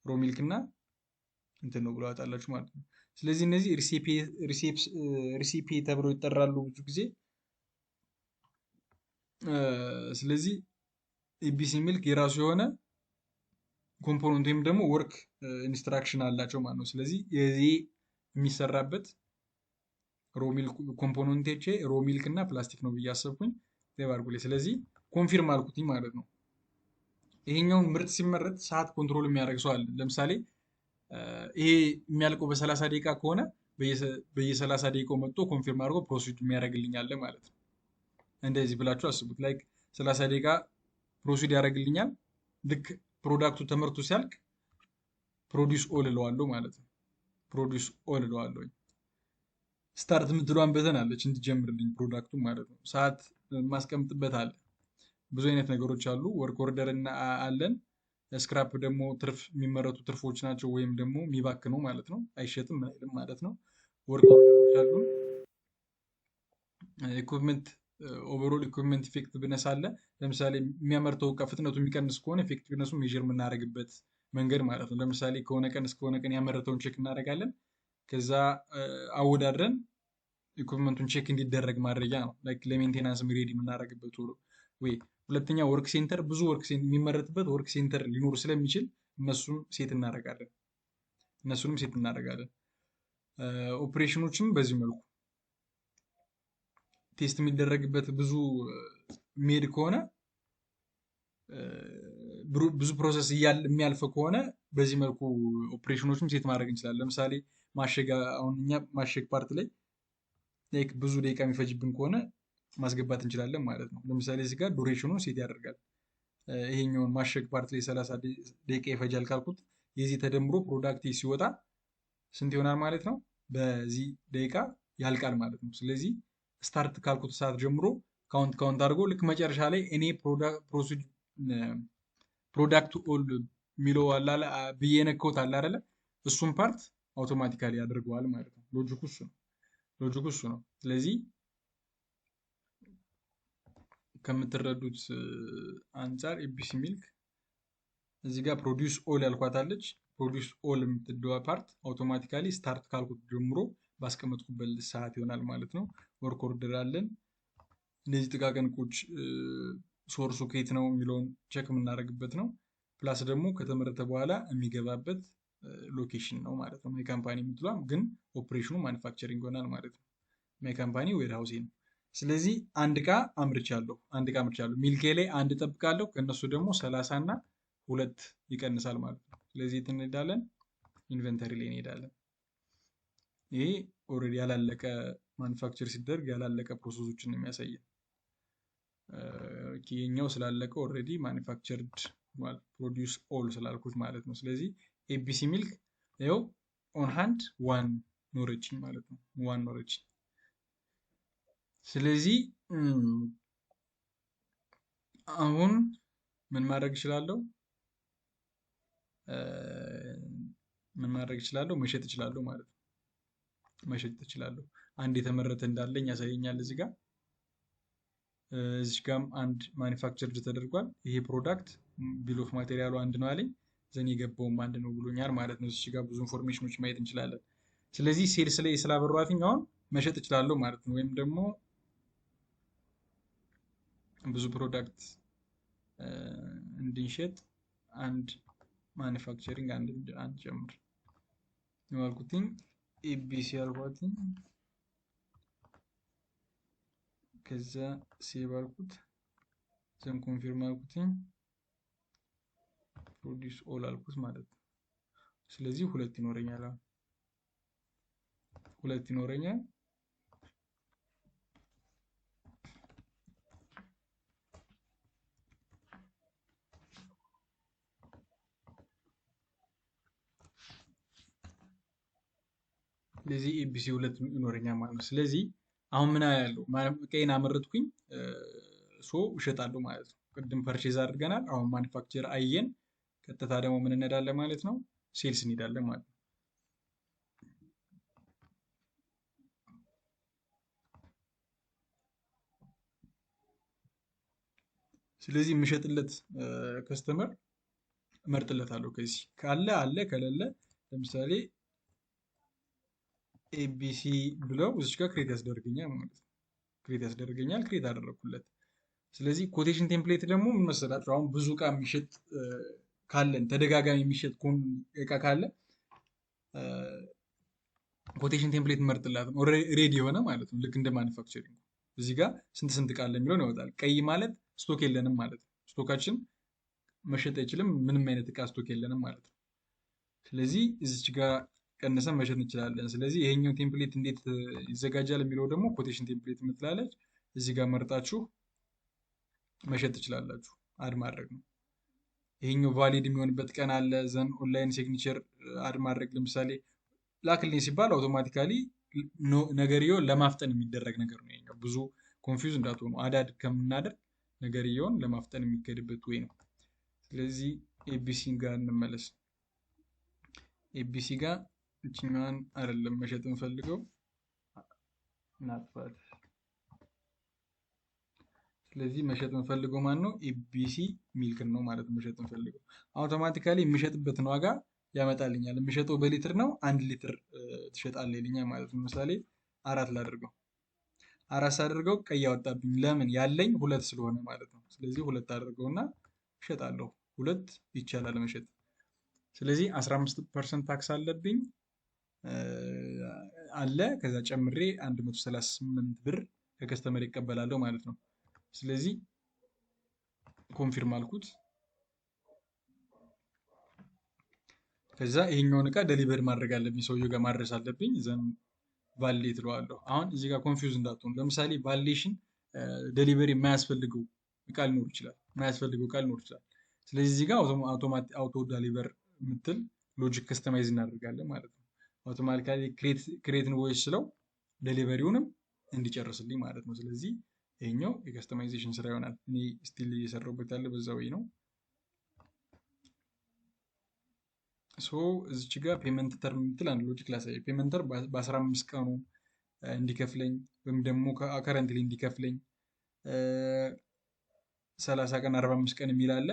ሮ ሚልክ እና እንትን ነው ብሎ ያወጣላችሁ ማለት ነው። ስለዚህ እነዚህ ሪሲፒ ተብለው ይጠራሉ ብዙ ጊዜ። ስለዚህ ኤቢሲ ሚልክ የራሱ የሆነ ኮምፖነንት ወይም ደግሞ ወርክ ኢንስትራክሽን አላቸው ማለት ነው። ስለዚህ የዚህ የሚሰራበት ሮ ሚልክ ኮምፖነንቶቼ ሮ ሚልክ እና ፕላስቲክ ነው ብዬ አሰብኩኝ። ባርጉሌ ስለዚህ ኮንፊርም አልኩትኝ ማለት ነው። ይሄኛውን ምርት ሲመረት ሰዓት ኮንትሮል የሚያደርግ ሰው አለ። ለምሳሌ ይሄ የሚያልቀው በ30 ደቂቃ ከሆነ በየ30 ደቂቃው መጥቶ ኮንፊርም አድርጎ ፕሮሲድ የሚያደርግልኝ አለ ማለት ነው። እንደዚህ ብላችሁ አስቡት። ላይክ 30 ደቂቃ ፕሮሲድ ያደርግልኛል። ልክ ፕሮዳክቱ ተመርቶ ሲያልቅ ፕሮዲውስ ኦል እለዋለሁ ማለት ነው። ፕሮዲውስ ኦል እለዋለሁ። ስታርት የምትለዋን በተን አለች እንዲጀምርልኝ ፕሮዳክቱ ማለት ነው። ሰዓት ማስቀምጥበት አለ። ብዙ አይነት ነገሮች አሉ። ወርክ ኦርደር አለን። ስክራፕ ደግሞ ትርፍ የሚመረቱ ትርፎች ናቸው፣ ወይም ደግሞ የሚባክነው ማለት ነው። አይሸጥም አይልም ማለት ነው። ወርክ ኦርደሮች አሉ። ኢኩፕመንት ኦቨርኦል ኢኩፕመንት ኢፌክቲቭነስ አለ። ለምሳሌ የሚያመርተው እቃ ፍጥነቱ የሚቀንስ ከሆነ ኢፌክቲቭነሱ ሜዥር የምናደርግበት መንገድ ማለት ነው። ለምሳሌ ከሆነ ቀን እስከሆነ ቀን ያመረተውን ቼክ እናደርጋለን። ከዛ አወዳድረን ኢኩፕመንቱን ቼክ እንዲደረግ ማድረጊያ ነው። ላይክ ለሜንቴናንስ ሬዲ የምናደርግበት ወይ። ሁለተኛ ወርክ ሴንተር፣ ብዙ ወርክ ሴንተር የሚመረትበት ወርክ ሴንተር ሊኖሩ ስለሚችል እነሱንም ሴት እናደርጋለን። ኦፕሬሽኖችም በዚህ መልኩ ቴስት የሚደረግበት ብዙ ሜድ ከሆነ ብዙ ፕሮሰስ የሚያልፍ ከሆነ በዚህ መልኩ ኦፕሬሽኖችም ሴት ማድረግ እንችላለን። ለምሳሌ ማሸግ፣ አሁን እኛ ማሸግ ፓርት ላይ ብዙ ደቂቃ የሚፈጅብን ከሆነ ማስገባት እንችላለን ማለት ነው። ለምሳሌ እዚህ ጋር ዱሬሽኑን ሴት ያደርጋል። ይሄኛውን ማሸግ ፓርት ላይ 30 ደቂቃ ይፈጃል ካልኩት የዚህ ተደምሮ ፕሮዳክት ሲወጣ ስንት ይሆናል ማለት ነው? በዚህ ደቂቃ ያልቃል ማለት ነው። ስለዚህ ስታርት ካልኩት ሰዓት ጀምሮ ካውንት አድርጎ ልክ መጨረሻ ላይ እኔ ፕሮዳክት ኦል የሚለው ብዬ ነካሁት አለ አይደለ? እሱም ፓርት አውቶማቲካሊ ያደርገዋል ማለት ነው። ሎጂኩ እሱ ነው። ስለዚህ ከምትረዱት አንጻር ኤቢሲ ሚልክ እዚህ ጋር ፕሮዲውስ ኦል ያልኳታለች። ፕሮዲውስ ኦል የምትደዋ ፓርት አውቶማቲካሊ ስታርት ካልኩት ጀምሮ ባስቀመጥኩበት ሰዓት ይሆናል ማለት ነው። ወርክ ኦርደር አለን። እነዚህ ጥቃቅን ቁጭ ሶርሱ ከየት ነው የሚለውን ቼክ የምናደርግበት ነው። ፕላስ ደግሞ ከተመረተ በኋላ የሚገባበት ሎኬሽን ነው ማለት ነው። የካምፓኒ የምትሏም ግን ኦፕሬሽኑ ማኒፋክቸሪንግ ይሆናል ማለት ነው። የካምፓኒ ዌር ሃውሴ ነው። ስለዚህ አንድ እቃ አምርቻለሁ። ሚልኬ ላይ አንድ እጠብቃለሁ። ከእነሱ ደግሞ 30 እና 2 ይቀንሳል ማለት ነው። ስለዚህ የት እንሄዳለን? ኢንቨንተሪ ላይ እንሄዳለን። ይሄ ኦልሬዲ ያላለቀ ማኒፋክቸር ሲደረግ ያላለቀ ፕሮሰሶችን ነው የሚያሳየን። ይሄኛው ስላለቀ ኦልሬዲ ማኒፋክቸርድ ፕሮዲውስ ኦል ስላልኩት ማለት ነው። ስለዚህ ኤቢሲ ሚልክ ይኸው ኦን ሃንድ 1 ኖረችኝ ማለት ነው። 1 ኖረችኝ። ስለዚህ አሁን ምን ማድረግ እችላለሁ? መሸጥ እችላለሁ ማለት ነው። መሸጥ እችላለሁ። አንድ የተመረተ እንዳለኝ ያሳየኛል እዚህ ጋር። እዚህ ጋርም አንድ ማኒፋክቸርድ ተደርጓል። ይሄ ፕሮዳክት ቢል ኦፍ ማቴሪያሉ አንድ ነው አለኝ። ዘን የገባውም አንድ ነው ብሎኛል ማለት ነው። እዚህ ጋር ብዙ ኢንፎርሜሽኖች ማየት እንችላለን። ስለዚህ ሴልስ ላይ ስላበሯትኝ አሁን መሸጥ እችላለሁ ማለት ነው። ወይም ደግሞ ብዙ ፕሮዳክት እንድንሸጥ አንድ ማኒፋክቸሪንግ አንድ ጨምር ያልኩትኝ ኤቢሲ ያልኳትኝ ከዛ ሴቭ አልኩት። ዘን ኮንፊርም አልኩትኝ ፕሮዲውስ ኦል አልኩት ማለት ነው። ስለዚህ 2 ይኖረኛል። ስለዚህ ኤቢሲ 2 ይኖረኛል ማለት ነው። ስለዚህ አሁን ምን ያለው ቀይን አመረትኩኝ ሶ እሸጣለሁ ማለት ነው። ቅድም ፐርቼዝ አድርገናል። አሁን ማኒፋክቸር አየን። ቀጥታ ደግሞ ምን እንሄዳለን ማለት ነው? ሴልስ እንሄዳለን ማለት ነው። ስለዚህ የምሸጥለት ከስተመር እመርጥለታለሁ። ከዚህ ካለ አለ፣ ከሌለ ለምሳሌ ኤቢሲ ብለው እዚች ጋር ክሬት ያስደርገኛል ማለት ነው። ክሬት ያስደርገኛል። ክሬት አደረግኩለት። ስለዚህ ኮቴሽን ቴምፕሌት ደግሞ ምን መሰላችሁ? አሁን ብዙ እቃ የሚሸጥ ካለን ተደጋጋሚ የሚሸጥ እቃ ካለ ኮቴሽን ቴምፕሌት መርጥላት ነው። ሬዲ የሆነ ማለት ነው። ልክ እንደ ማኒፋክቸሪንግ እዚህ ጋር ስንት ስንት እቃ አለ የሚለውን ያወጣል። ቀይ ማለት ስቶክ የለንም ማለት ነው። ስቶካችን መሸጥ አይችልም። ምንም አይነት እቃ ስቶክ የለንም ማለት ነው። ስለዚህ እዚች ጋር ቀንሰን መሸጥ እንችላለን። ስለዚህ ይሄኛው ቴምፕሌት እንዴት ይዘጋጃል የሚለው ደግሞ ኮቴሽን ቴምፕሌት የምትላለች እዚህ ጋር መርጣችሁ መሸጥ ትችላላችሁ። አድ ማድረግ ነው። ይሄኛው ቫሊድ የሚሆንበት ቀን አለ። ዘን ኦንላይን ሲግኒቸር አድ ማድረግ ለምሳሌ ላክልኝ ሲባል አውቶማቲካሊ ነገርየውን ለማፍጠን የሚደረግ ነገር ነው። ይሄኛው ብዙ ኮንፊውዝ እንዳትሆኑ አዳድ ከምናደርግ ነገርየውን ለማፍጠን የሚካሄድበት ወይ ነው። ስለዚህ ኤቢሲ ጋር እንመለስ። ኤቢሲ ጋር እችኛዋን አይደለም መሸጥ እንፈልገው እናጥፋት። ስለዚህ መሸጥ እንፈልገው ማን ነው? ኤቢሲ ሚልክን ነው ማለት መሸጥ እንፈልገው። አውቶማቲካሊ የሚሸጥበትን ዋጋ ያመጣልኛል። የሚሸጠው በሊትር ነው። 1 ሊትር ትሸጣለህ ይልኛል ማለት ነው። ለምሳሌ 4 ላድርገው። 4 ሳደርገው ቀይ ያወጣብኝ። ለምን? ያለኝ 2 ስለሆነ ማለት ነው። ስለዚህ 2 አድርገውና እሸጣለሁ። 2 ይቻላል መሸጥ። ስለዚህ 15% ታክስ አለብኝ አለ። ከዛ ጨምሬ 138 ብር ከከስተመር ይቀበላለሁ ማለት ነው። ስለዚህ ኮንፊርም አልኩት። ከዛ ይሄኛውን እቃ ደሊቨር ማድረግ አለብኝ፣ ሰውየው ጋር ማድረስ አለብኝ። ዘን ቫሊዴት እለዋለሁ። አሁን እዚህ ጋር ኮንፊውዝ እንዳትሆኑ። ለምሳሌ ቫሊዴሽን ደሊቨሪ የማያስፈልገው እቃ ሊኖር ይችላል፣ የማያስፈልገው እቃ ሊኖር ይችላል። ስለዚህ እዚህ ጋር አውቶ ዴሊቨር የምትል ሎጂክ ከስተማይዝ እናደርጋለን ማለት ነው። አውቶማቲካሊ ክሬት ኢንቮይስ ስለው ዴሊቨሪውንም እንዲጨርስልኝ ማለት ነው። ስለዚህ ይሄኛው የከስተማይዜሽን ስራ ይሆናል። እኔ ስቲል እየሰራሁበት ያለ በዛ ወይ ነው። ሶ እዚች ጋር ፔመንት ተርም የምትል አንድ ሎጂክ ላሳይ። ፔመንት ተርም በ15 ቀኑ እንዲከፍለኝ ወይም ደግሞ ከረንትሊ እንዲከፍለኝ 30 ቀን 45 ቀን የሚል አለ።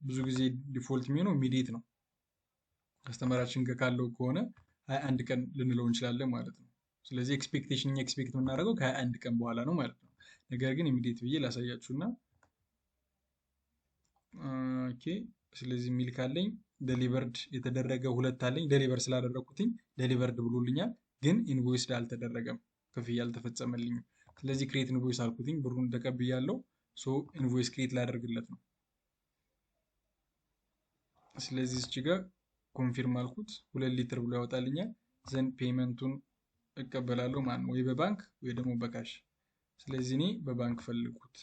ብዙ ጊዜ ዲፎልት የሚሆነው ኢሚዲየት ነው። ከስተመራችን ጋር ካለው ከሆነ 21 ቀን ልንለው እንችላለን ማለት ነው። ስለዚህ ኤክስፔክቴሽን ኤክስፔክት የምናደርገው ከ21 ቀን በኋላ ነው ማለት ነው። ነገር ግን ኢሚዲየት ብዬ ላሳያችሁና ኦኬ። ስለዚህ የሚል ካለኝ ደሊቨርድ የተደረገ 2 አለኝ። ደሊቨር ስላደረኩትኝ ደሊቨርድ ብሎልኛል፣ ግን ኢንቮይስ አልተደረገም፣ ክፍያ አልተፈጸመልኝም። ስለዚህ ክሬት ኢንቮይስ አልኩትኝ፣ ብሩን ተቀብያለሁ። ሶ ኢንቮይስ ክሬት ላደርግለት ነው። ስለዚህ እዚህ ጋር ኮንፊርም አልኩት፣ 2 ሊትር ብሎ ያወጣልኛል። ዘን ፔመንቱን እቀበላለሁ ማለት ነው፣ ወይ በባንክ ወይ ደግሞ በካሽ። ስለዚህ እኔ በባንክ ፈልጉት።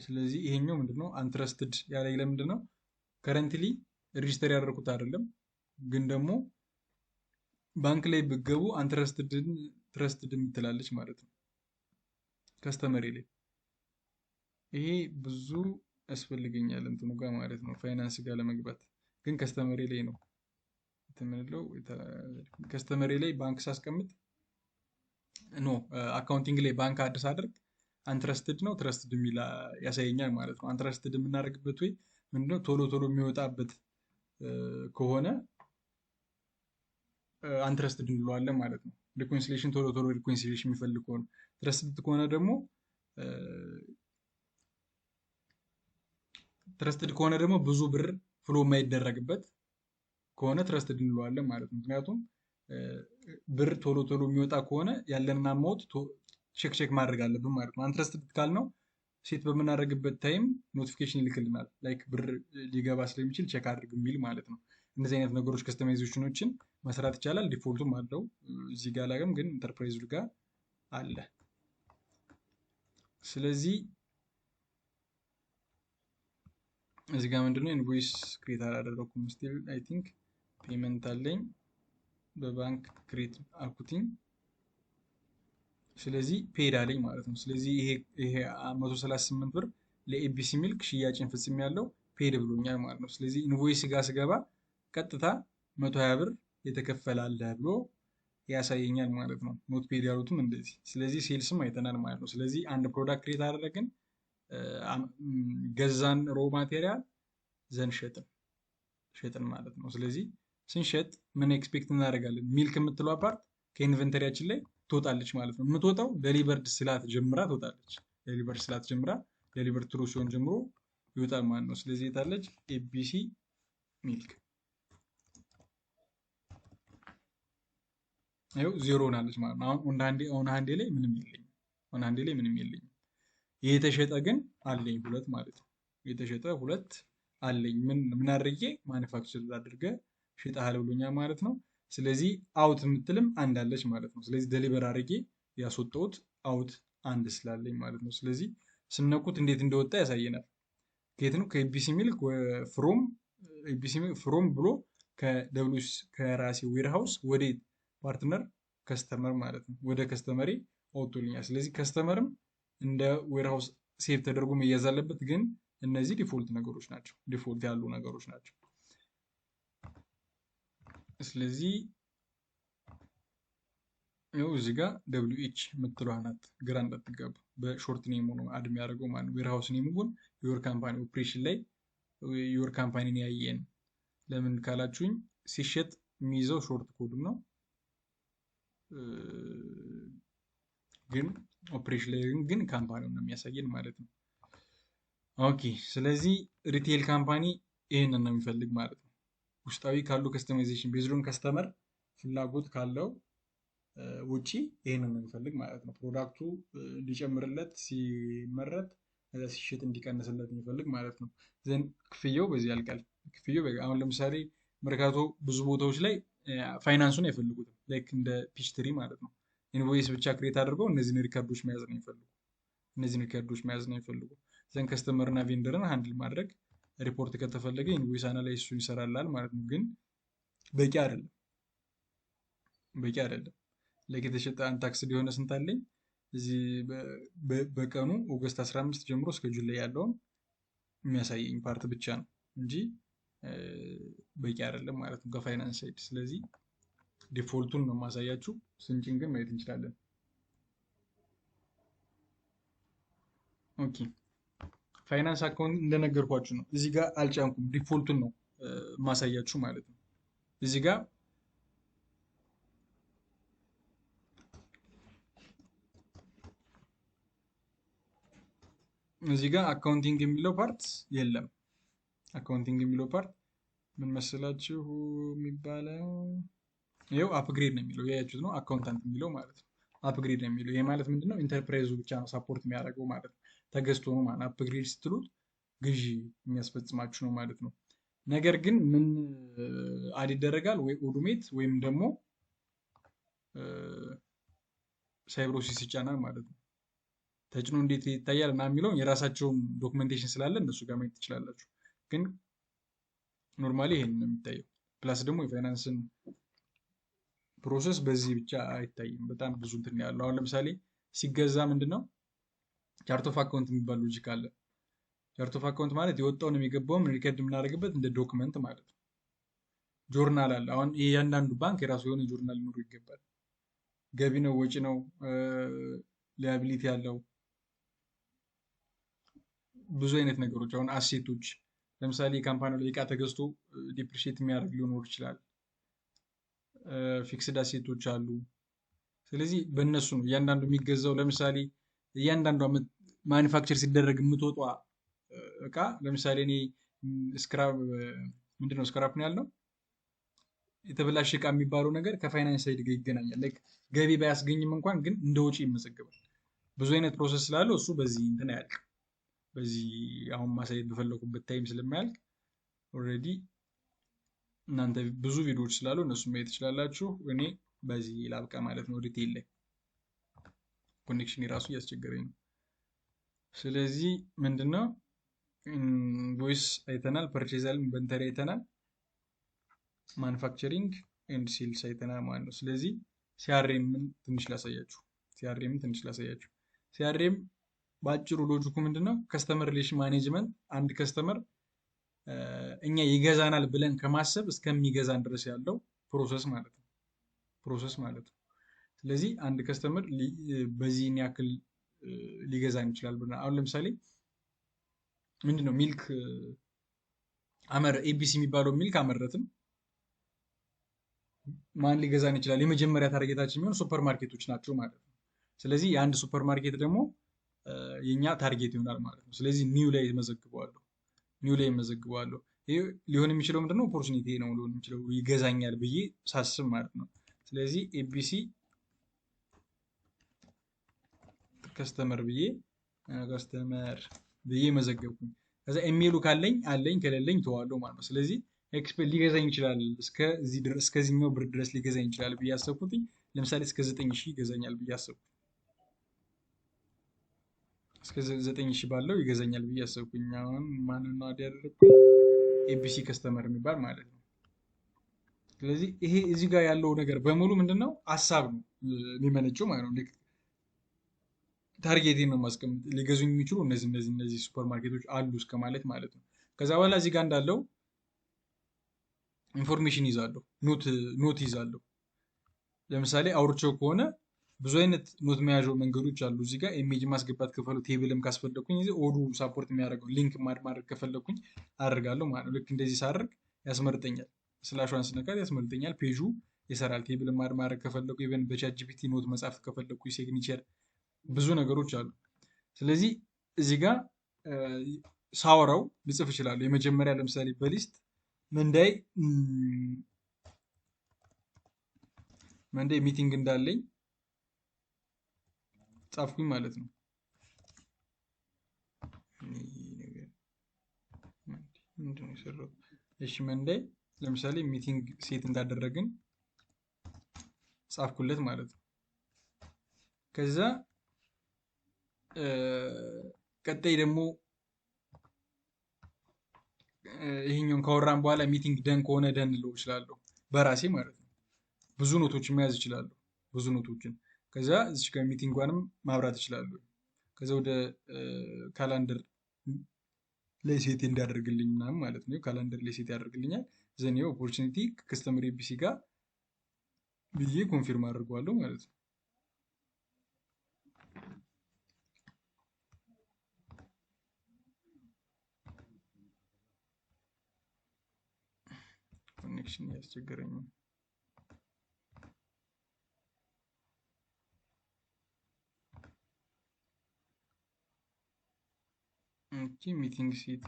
ስለዚህ ይሄኛው ምንድነው አንትረስትድ ያለኝ ለምንድን ነው? ከረንትሊ ሬጂስተር ያደረኩት አይደለም፣ ግን ደግሞ ባንክ ላይ ብገቡ አንትረስትድ የምትላለች ማለት ነው ከስተመሬ ላይ። ይሄ ብዙ ያስፈልገኛል እንትኑ ጋር ማለት ነው ፋይናንስ ጋር ለመግባት፣ ግን ከስተመሬ ላይ ነው የምንለው። ከስተመሬ ላይ ባንክ ሳስቀምጥ ኖ አካውንቲንግ ላይ ባንክ አድስ አድርግ አንትረስትድ ነው ትረስትድ የሚል ያሳየኛል ማለት ነው። አንትረስትድ የምናደርግበት ወይ ምንድነው? ቶሎ ቶሎ የሚወጣበት ከሆነ አንትረስትድ እንለዋለን ማለት ነው። ሪኮንሲሌሽን ቶሎ ቶሎ ሪኮንሲሌሽን የሚፈልግ ከሆነ፣ ትረስትድ ከሆነ ደግሞ ብዙ ብር ፍሎ የማይደረግበት ከሆነ ትረስትድ እንለዋለን ማለት ነው። ምክንያቱም ብር ቶሎ ቶሎ የሚወጣ ከሆነ ያለንን አማውንት ቼክ ማድረግ አለብን ማለት ነው። አንትረስትድ ካልነው ሴት በምናደርግበት ታይም ኖቲፊኬሽን ይልክልናል፣ ላይክ ብር ሊገባ ስለሚችል ቼክ አድርግ የሚል ማለት ነው። እንደዚህ አይነት ነገሮች ከስተማይዜሽኖችን መስራት ይቻላል። ዲፎልቱም አለው እዚህ ጋር ላይም፣ ግን ኢንተርፕራይዝ ጋር አለ። ስለዚህ እዚህ ጋር ምንድነው ኢንቮይስ ክሬት አላደረኩም ስቲል። አይ ቲንክ ፔመንት አለኝ። በባንክ ክሬት አልኩትኝ። ስለዚህ ፔድ አለኝ ማለት ነው። ስለዚህ ይሄ 138 ብር ለኤቢሲ ሚልክ ሽያጭን ፍጽም ያለው ፔድ ብሎኛል ማለት ነው። ስለዚህ ኢንቮይስ ጋር ስገባ ቀጥታ 120 ብር የተከፈለ አለ ብሎ ያሳየኛል ማለት ነው። ኖት ፔድ ያሉትም እንደዚህ። ስለዚህ ሴልስም አይተናል ማለት ነው። ስለዚህ አንድ ፕሮዳክት ክሬት አደረግን፣ ገዛን ሮ ማቴሪያል ዘን ሸጥን ማለት ነው። ስለዚህ ስንሸጥ ምን ኤክስፔክት እናደርጋለን? ሚልክ የምትለው ፓርት ከኢንቨንተሪያችን ላይ ትወጣለች ማለት ነው። የምትወጣው ደሊቨርድ ስላት ጀምራ ትወጣለች። ደሊቨርድ ስላት ጀምራ ደሊቨርድ ትሩ ሲሆን ጀምሮ ይወጣል ማለት ነው። ስለዚህ የታለች ኤቢሲ ሚልክ ይኸው ዜሮ ሆናለች ማለት ነው። አሁን ኦን ሃንዴ ላይ ምንም የለኝም። የተሸጠ ግን አለኝ ሁለት ማለት ነው። የተሸጠ ሁለት አለኝ። ምን አድርጌ ማኒፋክቸር አድርገ ሽጠሃል ብሎኛል ማለት ነው። ስለዚህ አውት የምትልም አንድ አለች ማለት ነው። ስለዚህ ደሊቨር አድርጌ ያስወጣሁት አውት አንድ ስላለኝ ማለት ነው። ስለዚህ ስነኩት እንዴት እንደወጣ ያሳየናል። ከየት ነው? ከኤቢሲ ሚልክ ፍሮም ብሎ ከራሴ ዌርሃውስ ወደ ፓርትነር ከስተመር ማለት ነው። ወደ ከስተመሬ አውጥቶልኛል። ስለዚህ ከስተመርም እንደ ዌርሃውስ ሴቭ ተደርጎ መያዝ አለበት። ግን እነዚህ ዲፎልት ነገሮች ናቸው። ዲፎልት ያሉ ነገሮች ናቸው። ስለዚህ ይኸው እዚህ ጋር ደብሊው ኤች የምትለዋ ናት። ግራ እንዳትጋቡ በሾርት ኔሙ ነው አድ የሚያደርገው ማለት ነው። ዌርሃውስ ኔሙ ግን ዮር ካምፓኒ ኦፕሬሽን ላይ ዮር ካምፓኒን ያየን። ለምን ካላችሁኝ ሲሸጥ የሚይዘው ሾርት ኮድ ነው። ግን ኦፕሬሽን ላይ ግን ካምፓኒውን ነው የሚያሳየን ማለት ነው። ኦኬ ስለዚህ ሪቴል ካምፓኒ ይህንን ነው የሚፈልግ ማለት ነው። ውስጣዊ ካሉ ከስተማይዜሽን ቤዝዶን ከስተመር ፍላጎት ካለው ውጪ ይህንን ነው የሚፈልግ ማለት ነው። ፕሮዳክቱ እንዲጨምርለት ሲመረት ሲሸጥ እንዲቀንስለት የሚፈልግ ማለት ነው። ዘን ክፍያው በዚህ ያልቃል። አሁን ለምሳሌ መርካቶ ብዙ ቦታዎች ላይ ፋይናንሱን አይፈልጉትም። ላይክ እንደ ፒችትሪ ማለት ነው። ኢንቮይስ ብቻ ክሬት አድርገው እነዚህን ሪካርዶች መያዝ ነው የሚፈልጉ። ዘን ከስተመር እና ቬንደርን ሃንድል ማድረግ ሪፖርት ከተፈለገ ኢንቮይስ አናላይዝ እሱ ይሰራላል ማለት ነው። ግን በቂ አይደለም። ላይክ የተሸጠ አንታክስ ሊሆነ ስንት አለኝ እዚህ በቀኑ ኦገስት 15 ጀምሮ እስከ ጁላይ ያለውን የሚያሳየኝ ፓርት ብቻ ነው እንጂ በቂ አይደለም ማለት ነው ከፋይናንስ ሳይድ። ስለዚህ ዲፎልቱን ነው ማሳያችሁ። ስንጭን ግን ማየት እንችላለን። ኦኬ ፋይናንስ አካውንት እንደነገርኳችሁ ነው። እዚህ ጋር አልጫንኩም። ዲፎልቱን ነው ማሳያችሁ ማለት ነው። እዚህ ጋር አካውንቲንግ የሚለው ፓርት የለም። አካውንቲንግ የሚለው ፓርት ምን መሰላችሁ የሚባለው? ይኸው አፕግሬድ ነው የሚለው ያያችሁት ነው። አካውንታንት የሚለው ማለት ነው አፕግሬድ ነው የሚለው። ይሄ ማለት ምንድነው? ኢንተርፕራይዙ ብቻ ነው ሳፖርት የሚያደርገው ማለት ነው። ተገዝቶ ነው ማለት አፕግሬድ ስትሉት ግዢ የሚያስፈጽማችሁ ነው ማለት ነው። ነገር ግን ምን አድ ይደረጋል? ወይ ኦዶሜት ወይም ደግሞ ሳይብሮሲስ ይጫናል ማለት ነው። ተጭኖ እንዴት ይታያል እና የሚለውን የራሳቸውን ዶክመንቴሽን ስላለ እነሱ ጋር ማየት ትችላላችሁ። ግን ኖርማሊ ይሄን ነው የሚታየው። ፕላስ ደግሞ የፋይናንስን ፕሮሰስ በዚህ ብቻ አይታይም። በጣም ብዙ እንትን ያለው አሁን ለምሳሌ ሲገዛ ምንድነው ቻርት ኦፍ አካውንት የሚባል ሎጂክ አለ። ቻርት ኦፍ አካውንት ማለት የወጣውን የሚገባውን ሪከርድ የምናደርግበት እንደ ዶክመንት ማለት ነው። ጆርናል አለ። አሁን እያንዳንዱ ባንክ የራሱ የሆነ ጆርናል ሊኖሩ ይገባል። ገቢ ነው፣ ወጪ ነው፣ ሊያቢሊቲ ያለው ብዙ አይነት ነገሮች። አሁን አሴቶች ለምሳሌ የካምፓኒው ላይ እቃ ተገዝቶ ዲፕሪሺየት የሚያደርግ ሊኖር ይችላል። ፊክስድ አሴቶች አሉ። ስለዚህ በእነሱ ነው እያንዳንዱ የሚገዛው። ለምሳሌ እያንዳንዷ ማኒፋክቸር ሲደረግ የምትወጧ እቃ ለምሳሌ እኔ ስክራፕ ምንድነው ስክራፕ ነው ያልነው የተበላሸ እቃ የሚባለው ነገር ከፋይናንስ ሳይድ ጋር ይገናኛል። ላይክ ገቢ ባያስገኝም እንኳን ግን እንደ ወጪ ይመዘገባል። ብዙ አይነት ፕሮሰስ ስላለው እሱ በዚህ እንትን አያልቅ። በዚህ አሁን ማሳየት በፈለኩበት ታይም ስለማያልቅ ኦልሬዲ እናንተ ብዙ ቪዲዮዎች ስላሉ እነሱ ማየት ትችላላችሁ። እኔ በዚህ ላብቃ ማለት ነው። ሪቴል ላይ ኮኔክሽን የራሱ እያስቸገረኝ ነው። ስለዚህ ምንድነው ኢንቮይስ አይተናል፣ ፐርቼዛል ኢንቨንተሪ አይተናል፣ ማኑፋክቸሪንግ ኤንድ ሴልስ አይተናል ማለት ነው። ስለዚህ ሲአርኤምን ትንሽ ላሳያችሁ። ሲአርኤም በአጭሩ ሎጂኩ ምንድነው? ከስተመር ሪሌሽን ማኔጅመንት አንድ ከስተመር እኛ ይገዛናል ብለን ከማሰብ እስከሚገዛን ድረስ ያለው ፕሮሰስ ማለት ነው። ስለዚህ አንድ ከስተመር በዚህን ያክል ሊገዛን ይችላል ብለን አሁን ለምሳሌ ምንድነው ሚልክ ኤቢሲ የሚባለው ሚልክ አመረትን። ማን ሊገዛን ይችላል? የመጀመሪያ ታርጌታችን የሚሆን ሱፐር ማርኬቶች ናቸው ማለት ነው። ስለዚህ የአንድ ሱፐር ማርኬት ደግሞ የኛ ታርጌት ይሆናል ማለት ነው። ስለዚህ ኒው ላይ መዘግበዋለሁ። ይህ ሊሆን የሚችለው ምንድነው? ኦፖርቹኒቲ ነው ሊሆን የሚችለው ይገዛኛል ብዬ ሳስብ ማለት ነው። ስለዚህ ኤቢሲ ከስተመር ብዬ መዘገብኩኝ። ከዛ ኢሜሉ ካለኝ አለኝ፣ ከሌለኝ ተዋለው ማለት ነው። ስለዚህ ሊገዛኝ ይችላል እስከዚህኛው ብር ድረስ ሊገዛኝ ይችላል ብዬ አሰብኩትኝ። ለምሳሌ እስከ 9000 ይገዛኛል ብዬ አሰብኩኝ። እስከ 9000 ባለው ይገዛኛል ብዬ አሰብኩኝ። አሁን ማንን ነው ያደረኩት? ኤቢሲ ከስተመር የሚባል ማለት ነው። ስለዚህ ይሄ እዚህ ጋር ያለው ነገር በሙሉ ምንድነው? ሀሳብ ነው የሚመነጨው ማለት ነው። ታርጌቴን ነው ማስቀምጥ ሊገዙኝ የሚችሉ እነዚህ ሱፐር ማርኬቶች አሉ እስከ ማለት ነው። ከዛ በኋላ እዚህ ጋር እንዳለው ኢንፎርሜሽን ይዛለሁ፣ ኖት ይዛለሁ። ለምሳሌ አውርቼው ከሆነ ብዙ አይነት ኖት መያዣ መንገዶች አሉ። እዚህ ጋር ኢሜጅ ማስገባት ከፈለኩ ቴብልም ካስፈለኩኝ ኦዱ ሳፖርት የሚያደርገው ሊንክ ማድረግ ከፈለኩኝ አደርጋለሁ ማለት ነው። ልክ እንደዚህ ሳደርግ ያስመርጠኛል። ስላሿን ስነካት ያስመርጠኛል። ፔጁ ይሰራል። ቴብል ማድረግ ከፈለኩ ኢቨን በቻት ጂፒቲ ኖት መጻፍ ከፈለኩ ሲግኒቸር ብዙ ነገሮች አሉ። ስለዚህ እዚህ ጋር ሳወራው ልጽፍ እችላለሁ። የመጀመሪያ ለምሳሌ በሊስት መንዳይ ሚቲንግ እንዳለኝ ጻፍኩኝ ማለት ነው። እሺ መንዳይ ለምሳሌ ሚቲንግ ሴት እንዳደረግን ጻፍኩለት ማለት ነው። ከዛ ቀጣይ ደግሞ ይሄኛውን ካወራን በኋላ ሚቲንግ ደን ከሆነ ደን ልለው እችላለሁ በራሴ ማለት ነው። ብዙ ኖቶችን መያዝ እችላለሁ፣ ብዙ ኖቶችን። ከዛ እዚህ ጋር ሚቲንጓንም ማብራት እችላለሁ። ከዛ ወደ ካላንደር ላይ ሴት እንዲያደርግልኝ ምናምን ማለት ነው። ካላንደር ላይ ሴት ያደርግልኛል። ዘን ኦፖርቹኒቲ ከስተመር ኤቢሲ ጋር ብዬ ኮንፊርም አድርገዋለሁ ማለት ነው። ኮኔክሽን እያስቸገረኝ ነው። ሚቲንግ ሴት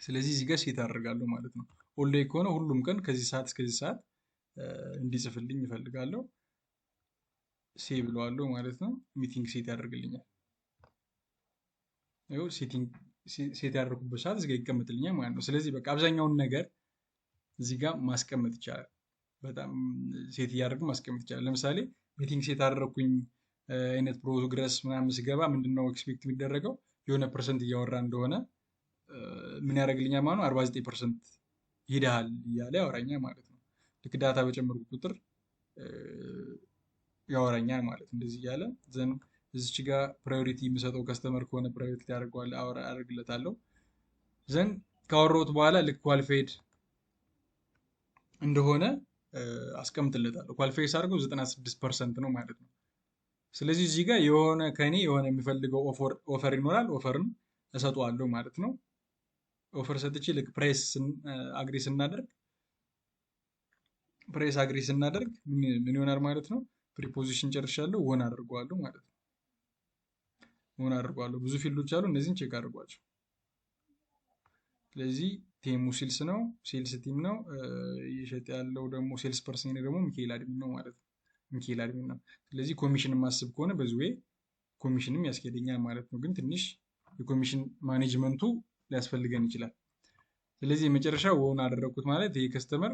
ስለዚህ እዚህ ጋር ሴት አደርጋለሁ ማለት ነው። ኦንላይን ከሆነ ሁሉም ቀን ከዚህ ሰዓት እስከዚህ ሰዓት እንዲጽፍልኝ ይፈልጋለሁ። ሴቭ ብለዋለሁ ማለት ነው። ሚቲንግ ሴት ያደርግልኛል። ይኸው ሴት ያደርጉበት ሰዓት እዚህ ጋር ይቀመጥልኛል ማለት ነው። ስለዚህ በቃ አብዛኛውን ነገር እዚህ ጋር ማስቀመጥ ይቻላል። በጣም ሴት እያደረግን ማስቀመጥ ይቻላል። ለምሳሌ ሚቲንግ ሴት ያደረግኩኝ አይነት ፕሮግረስ ምናምን ስገባ ምንድነው ኤክስፔክት የሚደረገው? የሆነ ፐርሰንት እያወራ እንደሆነ ምን ያደርግልኛል ማለት ነው። 49% ይሄዳል እያለ ያወራኛል ማለት ነው። ልክ ዳታ በጨመርኩ ቁጥር ያወራኛል ማለት እንደዚህ እያለ ዘን እዚች ጋር ፕራዮሪቲ የሚሰጠው ከስተመር ከሆነ ፕራዮሪቲ ያደርገዋል፣ አደርግለታለሁ። ዘን ካወራሁት በኋላ ልክ ኳሊፋይድ እንደሆነ አስቀምጥለታለሁ። ኳሊፋይ ሳደርገው 96% ነው ማለት ነው። ስለዚህ እዚህ ጋር የሆነ ከኔ የሆነ የሚፈልገው ኦፈር ይኖራል። ኦፈርን እሰጠዋለሁ ማለት ነው። ኦፈር ሰጥቼ ልክ ፕራይስ አግሪ ስናደርግ ምን ይሆናል ማለት ነው? ፕሪፖዚሽን ጨርሻለሁ፣ ወን አድርገዋለሁ ማለት ነው። ወን አድርገዋለሁ። ብዙ ፊልዶች አሉ፣ እነዚህን ቼክ አድርጓቸው። ስለዚህ ቲሙ ሴልስ ነው፣ ሴልስ ቲም ነው። እየሸጠ ያለው ደግሞ ሴልስ ፐርሰን ደግሞ ሚካኤል አድሚን ነው ማለት ነው። ሚካኤል አድሚን ነው። ስለዚህ ኮሚሽን ማስብ ከሆነ በዚህ ወይ ኮሚሽንም ያስኬደኛል ማለት ነው። ግን ትንሽ የኮሚሽን ማኔጅመንቱ ሊያስፈልገን ይችላል። ስለዚህ የመጨረሻ ወን አደረግኩት ማለት ይሄ ከስተመር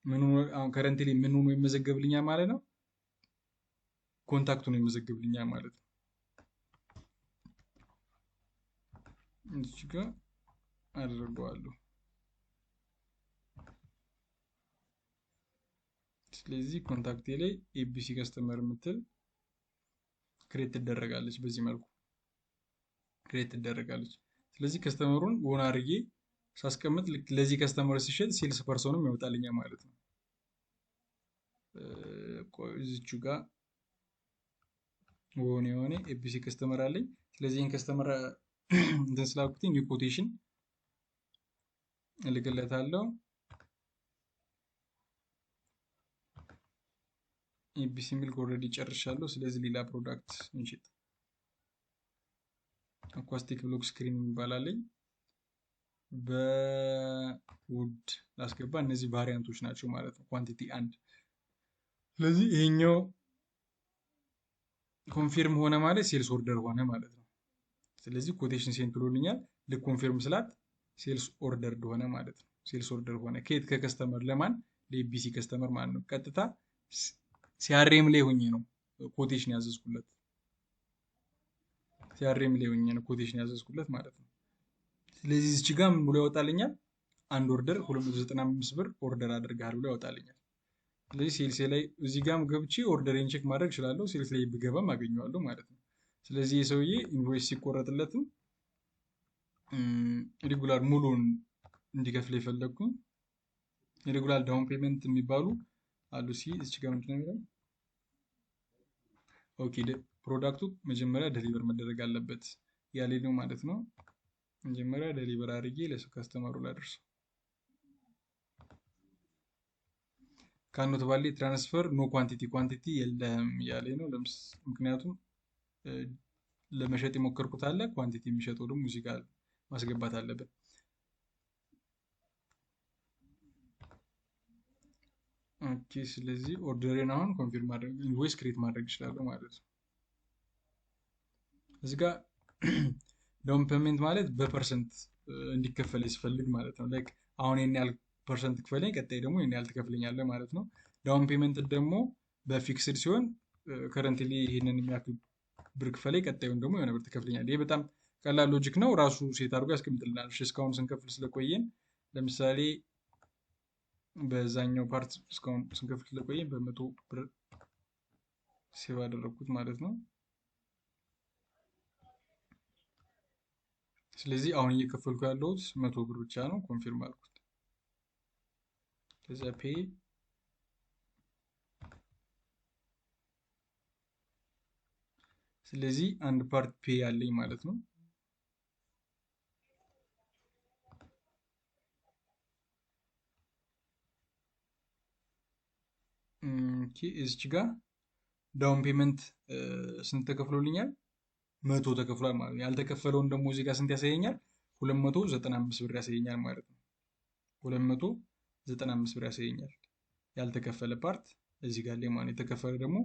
አሁን ከረንትሊ ምን ሆኖ ይመዘገብልኛል ማለት ነው? ኮንታክቱ ነው ይመዘገብልኛል ማለት ነው። እዚህ ጋር አደርገዋለሁ። ስለዚህ ኮንታክቴ ላይ ኤቢሲ ከስተመር የምትል ክሬት ትደረጋለች። በዚህ መልኩ ክሬት ትደረጋለች። ስለዚህ ከስተመሩን ሆን አድርጌ ሳስቀምጥ ልክ ለዚህ ከስተመር ሲሸጥ ሴልስ ፐርሰኑም ያወጣልኛል ማለት ነው። እዚቹ ጋር የሆነ ኤቢሲ ከስተመር አለኝ። ስለዚህ ይህን ከስተመር እንትን ስላልኩትኝ ኒው ኮቴሽን እልክለታለሁ። ኤቢሲ ሚልክ ኦልሬዲ ጨርሻለሁ። ስለዚህ ሌላ ፕሮዳክት እንሽጥ። አኳስቲክ ብሎክ ስክሪን የሚባላለኝ በውድ ላስገባ። እነዚህ ቫሪያንቶች ናቸው ማለት ነው። ኳንቲቲ አንድ። ስለዚህ ይሄኛው ኮንፊርም ሆነ ማለት ሴልስ ኦርደር ሆነ ማለት ነው። ስለዚህ ኮቴሽን ሴንት ብሎልኛል። ልክ ኮንፊርም ስላት ሴልስ ኦርደር ሆነ ማለት ነው። ሴልስ ኦርደር ሆነ ከየት? ከከስተመር ለማን? ለኤቢሲ ከስተመር ማለት ነው። ቀጥታ ሲአርኤም ላይ ሆኜ ነው ኮቴሽን ያዘዝኩለት። ሲአርኤም ላይ ሆኜ ነው ኮቴሽን ያዘዝኩለት ማለት ነው። ስለዚህ እዚህ ጋር ምን ብሎ ያወጣልኛል? አንድ ኦርደር 295 ብር ኦርደር አድርገሃል ብሎ ያወጣልኛል። ስለዚህ ሴልስ ላይ እዚህ ጋርም ገብቼ ኦርደሬን ቼክ ማድረግ እችላለሁ። ሴልስ ላይ ብገባም አገኘዋለሁ ማለት ነው። ስለዚህ የሰውዬ ኢንቮይስ ሲቆረጥለትም ሬጉላር ሙሉን እንዲከፍል የፈለግኩኝ ሬጉላር ዳውን ፔመንት የሚባሉ አሉ። እዚህ ጋር ምንድን ነው የሚለው? ኦኬ ፕሮዳክቱ መጀመሪያ ደሊቨር መደረግ አለበት ያለ ነው ማለት ነው። መጀመሪያ ደሊቨር አድርጌ ለከስተመሩ ላደርሰው። ካኖት ቫሊ ትራንስፈር ኖ ኳንቲቲ የለህም ያለ ነው። ምክንያቱም ለመሸጥ የሞከርኩት አለ፣ ኳንቲቲ የሚሸጠው ደግሞ እዚህ ጋር ማስገባት አለብን። ኦኬ ስለዚህ ኦርደሬን አሁን ኮንፊርም ማድረግ ኢንቮይስ ክሬት ማድረግ እችላለሁ ማለት ነው። እዚህ ጋር ዳውን ፔመንት ማለት በፐርሰንት እንዲከፈል ሲፈልግ ማለት ነው። ላይክ አሁን ይሄን ያህል ፐርሰንት ክፈለኝ፣ ቀጣይ ደግሞ ይሄን ያህል ትከፍለኛለህ ማለት ነው። ዳውን ፔመንት ደግሞ በፊክስድ ሲሆን ከረንትሊ ይሄንን የሚያክል ብር ክፈለኝ፣ ቀጣዩን ደግሞ የሆነ ብር ትከፍለኛለህ። ይሄ በጣም ቀላል ሎጂክ ነው። ራሱ ሴት አድርጎ ያስቀምጥልናል። እስካሁን ስንከፍል ስለቆየን ለምሳሌ በዛኛው ፓርት እስካሁን ስንከፍል ስለቆየን በ100 ብር ሴቭ አደረግኩት ማለት ነው። ስለዚህ አሁን እየከፈልኩ ያለሁት 100 ብር ብቻ ነው። ኮንፊርም አልኩት። ከዛ ፔይ ስለዚህ አንድ ፓርት ፔይ አለኝ ማለት ነው። እዚች ጋር ዳውን ፔመንት ስንት ተከፍሎልኛል? 100 ተከፍሏል ማለት ነው። ያልተከፈለውን ደግሞ እዚህ ጋር ስንት ያሳየኛል? 295 ብር ያሳየኛል ማለት ነው። 295 ብር ያሳየኛል። ያልተከፈለ ፓርት እዚህ ጋር ላይ ማለት የተከፈለ ደግሞ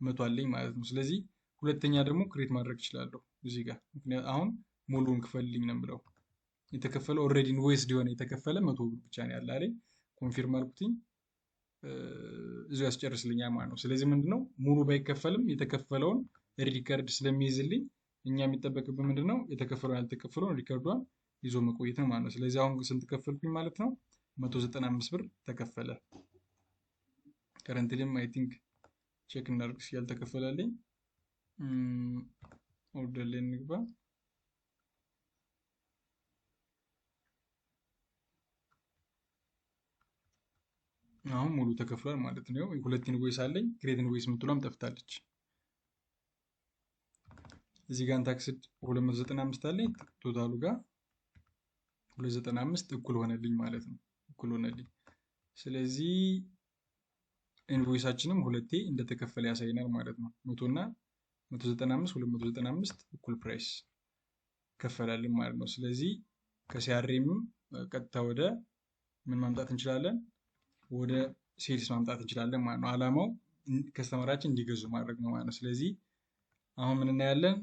100 አለኝ ማለት ነው። ስለዚህ ሁለተኛ ደግሞ ክሬት ማድረግ እችላለሁ እዚህ ጋር። ምክንያቱም አሁን ሙሉውን ክፈልልኝ ነው ብለው የተከፈለ ኦልሬዲ ኢንቮይስድ የሆነ የተከፈለ 100 ብር ብቻ ነው ያለ አለኝ። ኮንፊርም አልኩትኝ እዚሁ ያስጨርስልኛል ማለት ነው። ስለዚህ ምንድነው ሙሉ ባይከፈልም የተከፈለውን ሪከርድ ስለሚይዝልኝ እኛ የሚጠበቅብን ምንድነው የተከፈለውን ያልተከፈለውን ሪከርዷን ይዞ መቆየት ነው ማለት ነው። ስለዚህ አሁን ስንት ከፈልኩኝ ማለት ነው? 195 ብር ተከፈለ። ከረንትሊም አይ ቲንክ ቼክ እናድርግ ያልተከፈላለኝ ኦርደር ላይ እንግባ። አሁን ሙሉ ተከፍሏል ማለት ነው። ሁለት ኢንቮይስ አለኝ። ክሬት ኢንቮይስ የምትሏም ጠፍታለች። እዚህ ጋር ታክስድ 295 አለኝ። ቶታሉ ጋር 295 እኩል ሆነልኝ ማለት ነው። እኩል ሆነልኝ። ስለዚህ ኢንቮይሳችንም ሁለቴ እንደተከፈለ ያሳይናል ማለት ነው። 100 እና 195 295 እኩል ፕራይስ ከፈላልን ማለት ነው። ስለዚህ ከሲአርኤም ቀጥታ ወደ ምን ማምጣት እንችላለን? ወደ ሴልስ ማምጣት እንችላለን ማለት ነው። አላማው ከስተመራችን እንዲገዙ ማድረግ ነው ማለት ነው። ስለዚህ አሁን ምን እናያለን?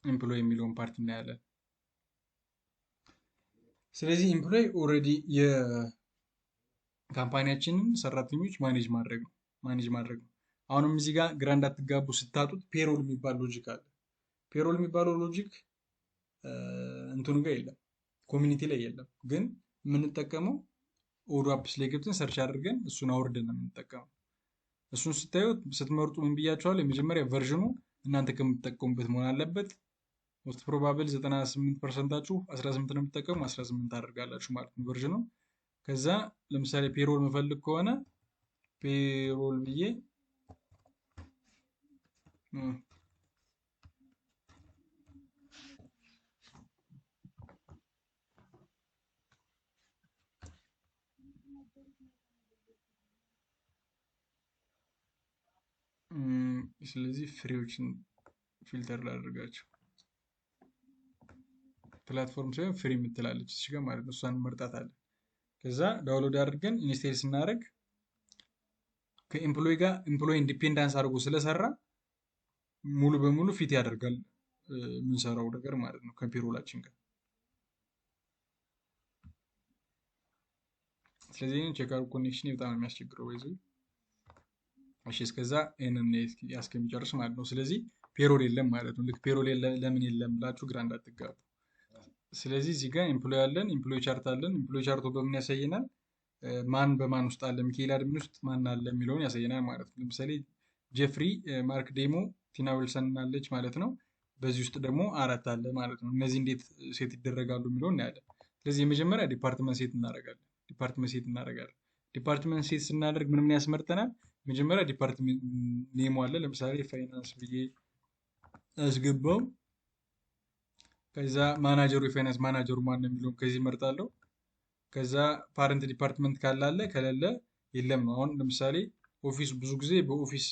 ኤምፕሎይ የሚለውን ፓርት እናያለን። ስለዚህ ኤምፕሎይ ኦልሬዲ ካምፓኒያችንን ሰራተኞች ማኔጅ ማድረግ ነው። አሁንም እዚህ ጋር ግራ እንዳትጋቡ ስታጡት ፔሮል የሚባል ሎጂክ አለ። ፔሮል የሚባለው ሎጂክ እንትኑ ጋር የለም፣ ኮሚኒቲ ላይ የለም። ግን የምንጠቀመው ኦዶ አፕስ ላይ ገብተን ሰርች አድርገን እሱን አውርደን ነው የምንጠቀመው። እሱን ስታዩት ስትመርጡ ምን ብያቸዋለሁ? የመጀመሪያ ቨርዥኑ እናንተ ከምትጠቀሙበት መሆን አለበት። ሞስት ፕሮባብል 98%ታችሁ 18 ነው የምትጠቀሙ 18 አድርጋላችሁ ማለት ነው ቨርዥኑ። ከዛ ለምሳሌ ፔሮል መፈልግ ከሆነ ፔሮል ብዬ ስለዚህ ፍሬዎችን ፊልተር ላደርጋቸው። ፕላትፎርም ሳይሆን ፍሪ የምትላለች እዚህ ጋር ማለት ነው። እሷን እንመርጣታለን። ከዛ ዳውንሎድ አድርገን ኢንስቴል ስናደርግ ከኤምፕሎይ ጋር ኤምፕሎይ ኢንዲፔንዳንስ አድርጎ ስለሰራ ሙሉ በሙሉ ፊት ያደርጋል የምንሰራው ነገር ማለት ነው ከፔሮላችን ጋር። ስለዚህ ቼክ አድርጉ። ኮኔክሽን በጣም የሚያስቸግረው ወይዘ እሺ፣ እስከዛ ይሄንን ያስከሚጨርስ ማለት ነው። ስለዚህ ፔሮል የለም ማለት ነው። ልክ ፔሮል ለምን የለም ብላችሁ ግራ እንዳትጋቡ። ስለዚህ እዚህ ጋር ኤምፕሎይ አለን፣ ኤምፕሎይ ቻርት አለን። ኤምፕሎይ ቻርቱ በምን ያሳየናል? ማን በማን ውስጥ አለ፣ ሚካኤል አድሚን ውስጥ ማን አለ የሚለውን ያሳየናል ማለት ነው። ለምሳሌ ጄፍሪ፣ ማርክ ዴሞ፣ ቲና ዊልሰን አለች ማለት ነው። በዚህ ውስጥ ደግሞ 4 አለ ማለት ነው። እነዚህ እንዴት ሴት ይደረጋሉ የሚለውን እናያለን። ስለዚህ የመጀመሪያ ዲፓርትመንት ሴት እናደርጋለን። ዲፓርትመንት ሴት ስናደርግ ምን ያስመርጠናል? መጀመሪያ ዲፓርትመንት ኔሞ አለ። ለምሳሌ ፋይናንስ ብዬ አስገባው። ከዛ ማናጀሩ የፋይናንስ ማናጀሩ ማን ነው የሚለውን ከዚህ መርጣለሁ። ከዛ ፓረንት ዲፓርትመንት ካለ አለ፣ ከሌለ የለም ነው። አሁን ለምሳሌ ኦፊስ ብዙ ጊዜ በኦፊስ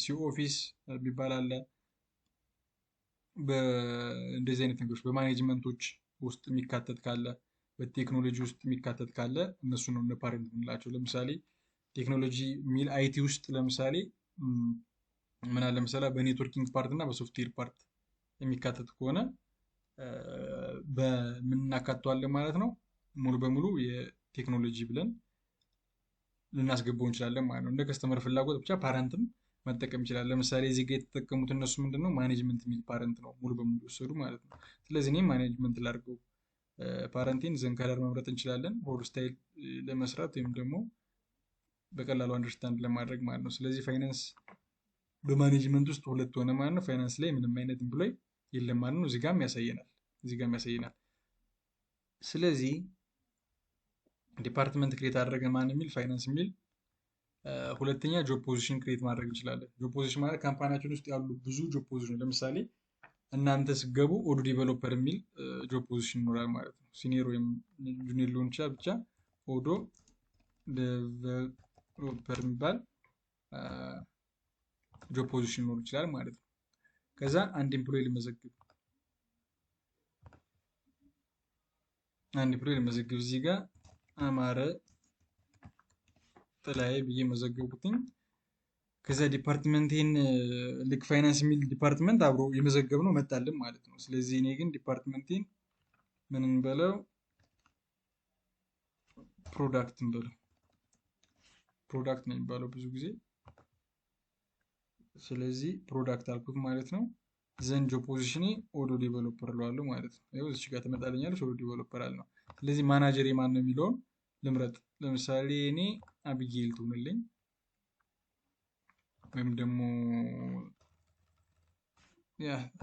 ሲኦፊስ የሚባል አለ። እንደዚህ አይነት ነገሮች በማኔጅመንቶች ውስጥ የሚካተት ካለ፣ በቴክኖሎጂ ውስጥ የሚካተት ካለ እነሱ ነው እንደ ፓረንት የምንላቸው። ለምሳሌ ቴክኖሎጂ የሚል አይቲ ውስጥ ለምሳሌ ምን አለ መሰላ በኔትወርኪንግ ፓርት እና በሶፍትዌር ፓርት የሚካተት ከሆነ በምን እናካተዋለን ማለት ነው። ሙሉ በሙሉ የቴክኖሎጂ ብለን ልናስገባው እንችላለን ማለት ነው። እንደ ከስተመር ፍላጎት ብቻ ፓረንትም መጠቀም ይችላል። ለምሳሌ እዚህ ጋር የተጠቀሙት እነሱ ምንድነው ማኔጅመንት የሚል ፓረንት ነው ሙሉ በሙሉ ወሰዱ ማለት ነው። ስለዚህ እኔም ማኔጅመንት ላድርገው። ፓረንቴን ዘን ከለር መምረጥ እንችላለን ሆል ስታይል ለመስራት ወይም ደግሞ በቀላሉ አንደርስታንድ ለማድረግ ማለት ነው። ስለዚህ ፋይናንስ በማኔጅመንት ውስጥ 2 ሆነ ማለት ነው። ፋይናንስ ላይ ምንም አይነት ኤምፕሎይ የለም ማለት ነው። እዚህ ጋርም ያሳየናል። ስለዚህ ዲፓርትመንት ክሬት አደረገ ማን የሚል ፋይናንስ የሚል። ሁለተኛ ጆብ ፖዚሽን ክሬት ማድረግ እንችላለን። ጆብ ፖዚሽን ማለት ካምፓኒያችን ውስጥ ያሉ ብዙ ጆብ ፖዚሽን፣ ለምሳሌ እናንተ ስገቡ ኦዶ ዲቨሎፐር የሚል ጆብ ፖዚሽን ይኖራል ማለት ነው። ሲኒየር ወይም ጁኒየር ሊሆን ይችላል። ብቻ ኦዶ ዲቨሎፐር የሚባል ጆብ ፖዚሽን ሊኖር ይችላል ማለት ነው። ከዛ አንድ ኤምፕሎይ ልመዘግብ እዚህ ጋር አማረ ጥላዬ ብዬ መዘገብኩትኝ። ከዛ ዲፓርትመንቴን ልክ ፋይናንስ የሚል ዲፓርትመንት አብሮ የመዘገብ ነው መጣልን ማለት ነው። ስለዚህ እኔ ግን ዲፓርትመንቴን ምን እንበለው ፕሮዳክት እንበለው። ፕሮዳክት ነው የሚባለው ብዙ ጊዜ። ስለዚህ ፕሮዳክት አልኩት ማለት ነው። ዘን ጆብ ፖዚሽኔ ኦዶ ዴቨሎፐር እለዋለሁ ማለት ነው። ይኸው እዚህ ጋር ትመጣልኛለች ኦዶ ዴቨሎፐር አለ ነው። ስለዚህ ማናጀር የማን ነው የሚለውን ልምረጥ። ለምሳሌ እኔ አብጌል ትሆንልኝ ወይም ደግሞ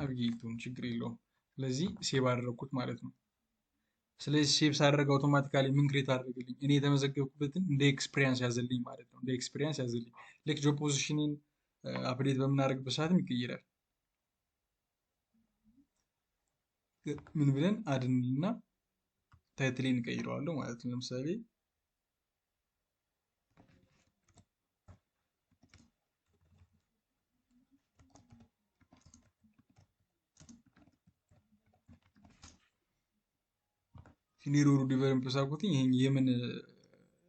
አብጌል ትሆን ችግር የለውም። ስለዚህ ሴቭ አደረግኩት ማለት ነው። ስለዚህ ሴቭ ሳደረግ አውቶማቲካሊ ምን ክሬት አደረግልኝ? እኔ የተመዘገብኩበትን እንደ ኤክስፒሪየንስ ያዘልኝ ማለት ነው። እንደ ኤክስፒሪየንስ ያዘልኝ። ልክ ጆብ ፖዚሽንን አፕዴት በምናደርግበት ሰዓትም ይቀይራል። ምን ብለን አድንልና ታይትሌን እንቀይረዋለሁ ማለት ነው። ለምሳሌ ሲኒየር ኦዶ ዲቨሎፐር አልኩትኝ። ይሄ የምን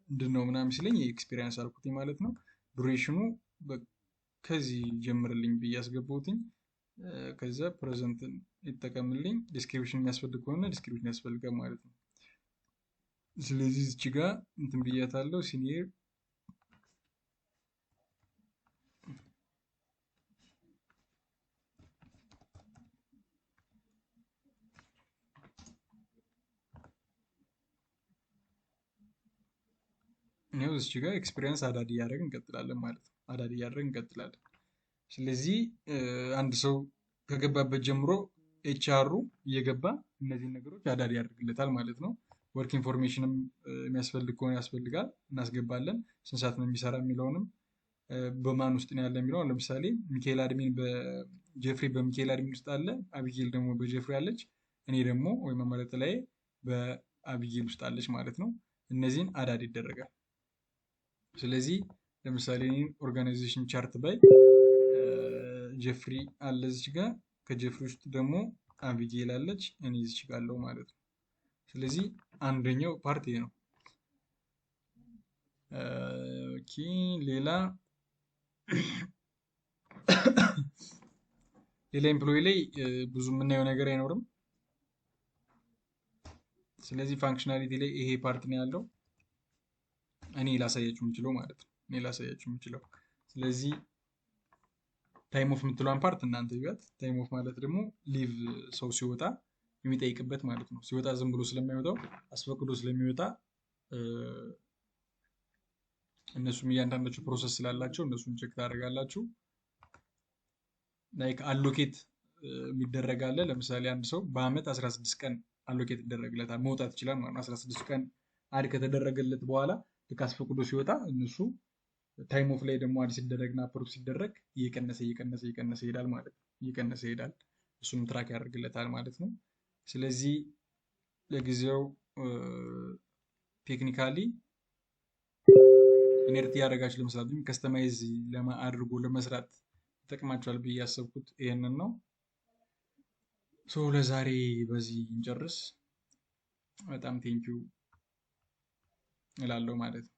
ምንድን ነው ምናምን ሲለኝ ኤክስፒሪየንስ አልኩትኝ ማለት ነው። ዱሬሽኑ ከዚህ ጀምርልኝ ብዬ አስገባሁትኝ። ከዛ ፕሬዘንትን ይጠቀምልኝ። ዲስክሪፕሽን የሚያስፈልግ ከሆነ ዲስክሪፕሽን ያስፈልጋል ማለት ነው። ስለዚህ እዚች ጋር እንትን ብያታለሁ ሲኒየር ነው። እዚች ጋር ኤክስፒሪየንስ አዳድ እያደረግን እንቀጥላለን ማለት ነው። አዳድ እያደረግን እንቀጥላለን። ስለዚህ አንድ ሰው ከገባበት ጀምሮ ኤችአሩ እየገባ እነዚህን ነገሮች አዳድ ያደርግለታል ማለት ነው። ወርክ ኢንፎርሜሽንም የሚያስፈልግ ከሆነ ያስፈልጋል፣ እናስገባለን። ስንት ሰዓት ነው የሚሰራ የሚለውንም በማን ውስጥ ነው ያለ የሚለውን ለምሳሌ ሚካኤል አድሚን በጀፍሪ በሚካኤል አድሚን ውስጥ አለ፣ አቢጌል ደግሞ በጀፍሪ አለች፣ እኔ ደግሞ ወይም ማለት ላይ በአቢጌል ውስጥ አለች ማለት ነው። እነዚህን አዳድ ይደረጋል። ስለዚህ ለምሳሌ ኦርጋናይዜሽን ቻርት ባይ ጀፍሪ አለ እዚች ጋር፣ ከጀፍሪ ውስጥ ደግሞ አቢጌል አለች፣ እኔ እዚች ጋር አለው ማለት ነው። ስለዚህ አንደኛው ፓርት ይሄ ነው። ኦኬ ሌላ ኤምፕሎይ ላይ ብዙ የምናየው ነገር አይኖርም። ስለዚህ ፋንክሽናሊቲ ላይ ይሄ ፓርት ነው ያለው። እኔ ላሳያችሁ የምችለው ማለት ነው። እኔ ላሳያችሁ የምችለው ስለዚህ ታይም ኦፍ የምትለዋን ፓርት እናንተ ይያት። ታይም ኦፍ ማለት ደግሞ ሊቭ ሰው ሲወጣ የሚጠይቅበት ማለት ነው። ሲወጣ ዝም ብሎ ስለማይወጣው አስፈቅዶ ስለሚወጣ እነሱም እያንዳንዳቸው ፕሮሰስ ስላላቸው እነሱን ቼክ ታደርጋላችሁ። ላይክ አሎኬት የሚደረግ አለ። ለምሳሌ አንድ ሰው በአመት 16 ቀን አሎኬት ይደረግለታል፣ መውጣት ይችላል ማለት ነው። 16 ቀን አድ ከተደረገለት በኋላ ልክ አስፈቅዶ ሲወጣ እነሱ ታይም ኦፍ ላይ ደግሞ አድ ሲደረግና አፕሩቭ ሲደረግ እየቀነሰ ይሄዳል ማለት ነው። እየቀነሰ ይሄዳል፣ እሱንም ትራክ ያደርግለታል ማለት ነው። ስለዚህ ለጊዜው ቴክኒካሊ ኢነርት ያደረጋችሁ ለመስራት ወይም ከስተማይዝ አድርጎ ለመስራት ይጠቅማችኋል ብዬ ያሰብኩት ይሄንን ነው። ሶ ለዛሬ በዚህ እንጨርስ። በጣም ቴንኪው እላለሁ ማለት ነው።